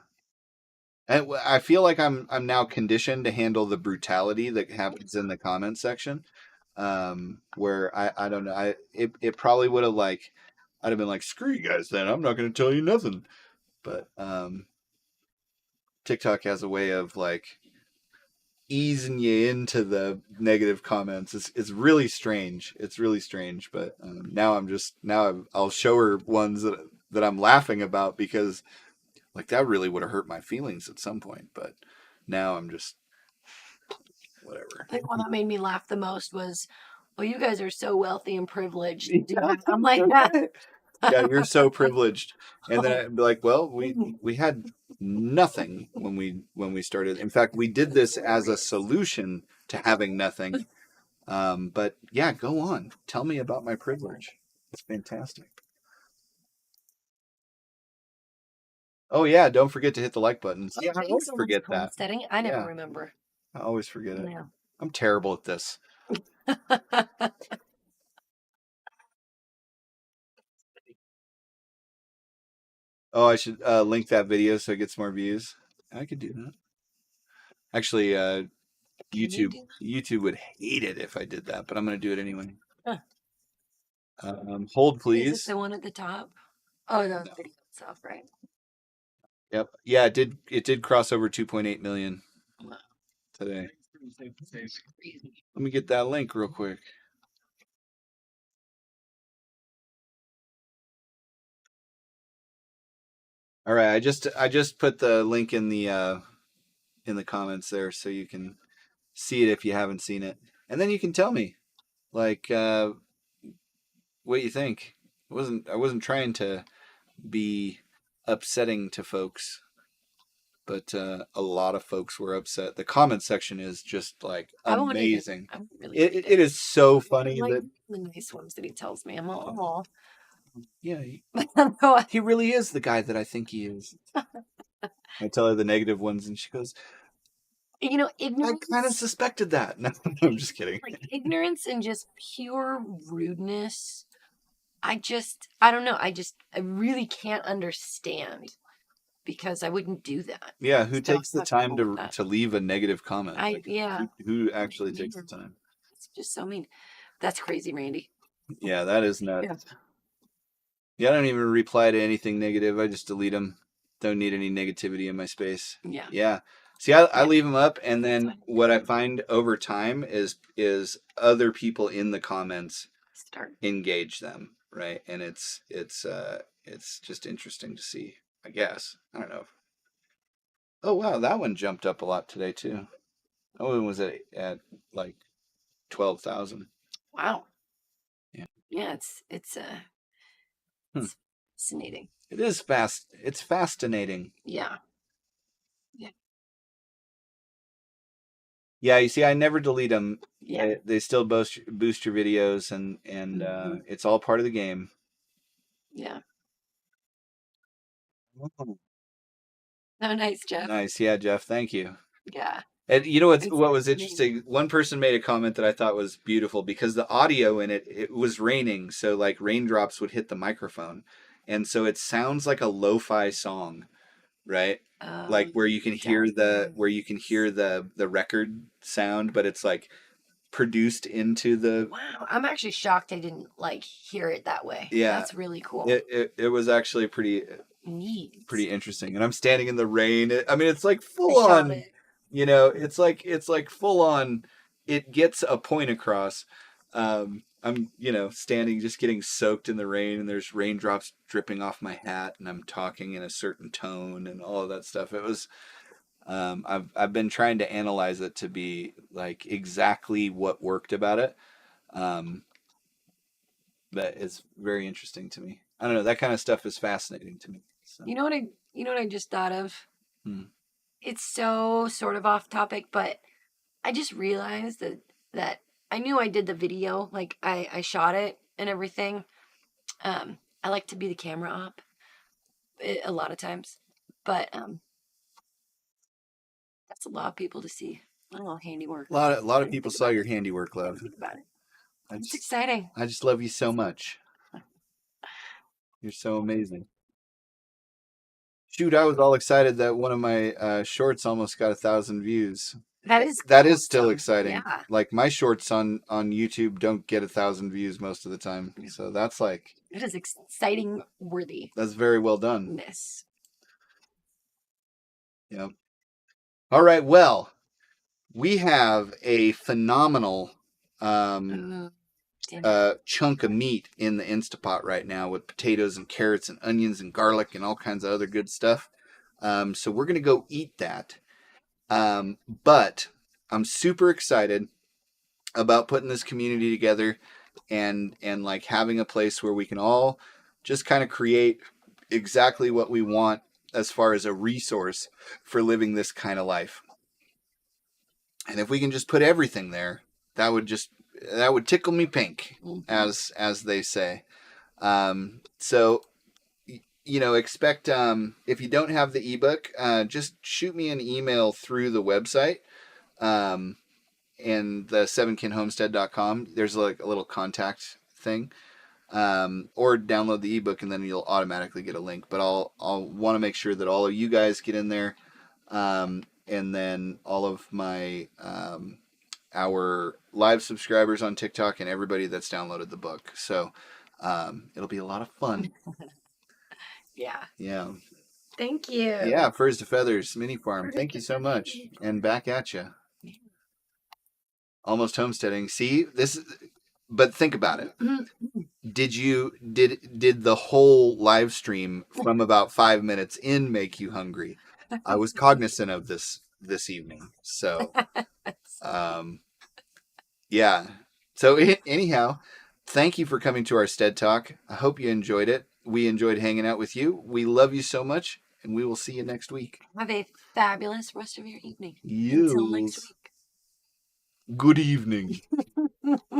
I feel like I'm now conditioned to handle the brutality that happens in the comment section. Where I don't know. It probably would have like I'd have been like, screw you guys then. I'm not gonna tell you nothing. But TikTok has a way of like easing you into the negative comments. It's really strange. It's really strange. But I'll show her ones that I'm laughing about because like that really would have hurt my feelings at some point. But now I'm just whatever. I think one that made me laugh the most was, "Well, you guys are so wealthy and privileged." I'm like, Yeah, you're so privileged. And then I'd be like, well, we had nothing when we started. In fact, we did this as a solution to having nothing. But yeah, go on. Tell me about my privilege. It's fantastic. Oh yeah, don't forget to hit the like button. Yeah, I always forget that. Homesteading. I never Yeah. remember. I always forget it. Yeah. I'm terrible at this. Oh, I should link that video so it gets more views. I could do that. Actually, YouTube would hate it if I did that, but I'm going to do it anyway. Huh. Hold, Is please. this the one at the top? Oh, no, the video itself, right? Yep. Yeah, it did cross over 2.8 million today. Let me get that link real quick. All right, I just put the link in the comments there so you can see it if you haven't seen it. And then you can tell me like what you think. I wasn't trying to be upsetting to folks, but a lot of folks were upset. The comment section is just like amazing. It is so funny like that the nice ones that he tells me. I'm all, oh. Yeah, he really is the guy that I think he is. I tell her the negative ones, and she goes, you know, ignorance. I kind of suspected that. No, I'm just kidding. Like ignorance and just pure rudeness. I don't know. I really can't understand because I wouldn't do that. Yeah, who takes the time to leave a negative comment? Yeah. Who actually takes the time? It's just so mean. That's crazy, Randy. Yeah, that is nuts. Yeah, I don't even reply to anything negative. I just delete them. Don't need any negativity in my space. Yeah. Yeah. See, I leave them up, and then what I find over time is other people in the comments engage them, right? And it's just interesting to see. I guess I don't know. Oh wow, that one jumped up a lot today too. That one was at like 12,000. Wow. Yeah. Yeah, it's fascinating. It is fast. It's fascinating. Yeah. Yeah. Yeah, you see, I never delete them. Yeah. They still boost your videos, and it's all part of the game. Yeah. Oh, nice, Jeff. Nice, yeah, Jeff. Thank you. Yeah. And you know what was interesting? One person made a comment that I thought was beautiful because the audio in it was raining, so like raindrops would hit the microphone, and so it sounds like a lo-fi song, right? Like where you can hear the record sound, but it's like produced into the. Wow, I'm actually shocked I didn't like hear it that way. Yeah, that's really cool. It was actually pretty neat, pretty interesting. And I'm standing in the rain. I mean, it's like full on. You know, it's like full on. It gets a point across. I'm standing just getting soaked in the rain, and there's raindrops dripping off my hat, and I'm talking in a certain tone and all of that stuff. It was. I've been trying to analyze it to be like exactly what worked about it. That is very interesting to me. I don't know. That kind of stuff is fascinating to me. So. You know what I just thought of? Hmm. It's so sort of off topic, but I just realized that I knew I did the video, like I shot it and everything. I like to be the camera op a lot of times, but that's a lot of people to see. A little handiwork. A lot of people saw your handiwork, love. Think about it. It's just, exciting. I just love you so much. You're so amazing. Shoot, I was all excited that one of my shorts almost got 1,000 views. That is still awesome. exciting. Yeah. Like my shorts on YouTube don't get 1,000 views most of the time, so that's like It is exciting worthy. that's very well done. Miss. Yeah. All right. Well, we have a phenomenal chunk of meat in the Instapot right now with potatoes and carrots and onions and garlic and all kinds of other good stuff. So we're gonna go eat that. But I'm super excited about putting this community together and like having a place where we can all just kind of create exactly what we want as far as a resource for living this kind of life. And if we can just put everything there, that would tickle me pink, as they say. So expect if you don't have the ebook, just shoot me an email through the website. And the 7kinhomestead.com, there's like a little contact thing, or download the ebook and then you'll automatically get a link. But I'll want to make sure that all of you guys get in there, and then all of my our live subscribers on TikTok and everybody that's downloaded the book. So it'll be a lot of fun. Yeah. Yeah. Thank you. Yeah, Furs to Feathers Mini Farm. Thank you so much, and back at you. Almost homesteading. See this, but think about it. Did the whole live stream from about 5 minutes in make you hungry? I was cognizant of this evening. So, yeah. So anyhow, thank you for coming to our STEaD Talk. I hope you enjoyed it. We enjoyed hanging out with you. We love you so much, and we will see you next week. Have a fabulous rest of your evening. Until next week. Good evening.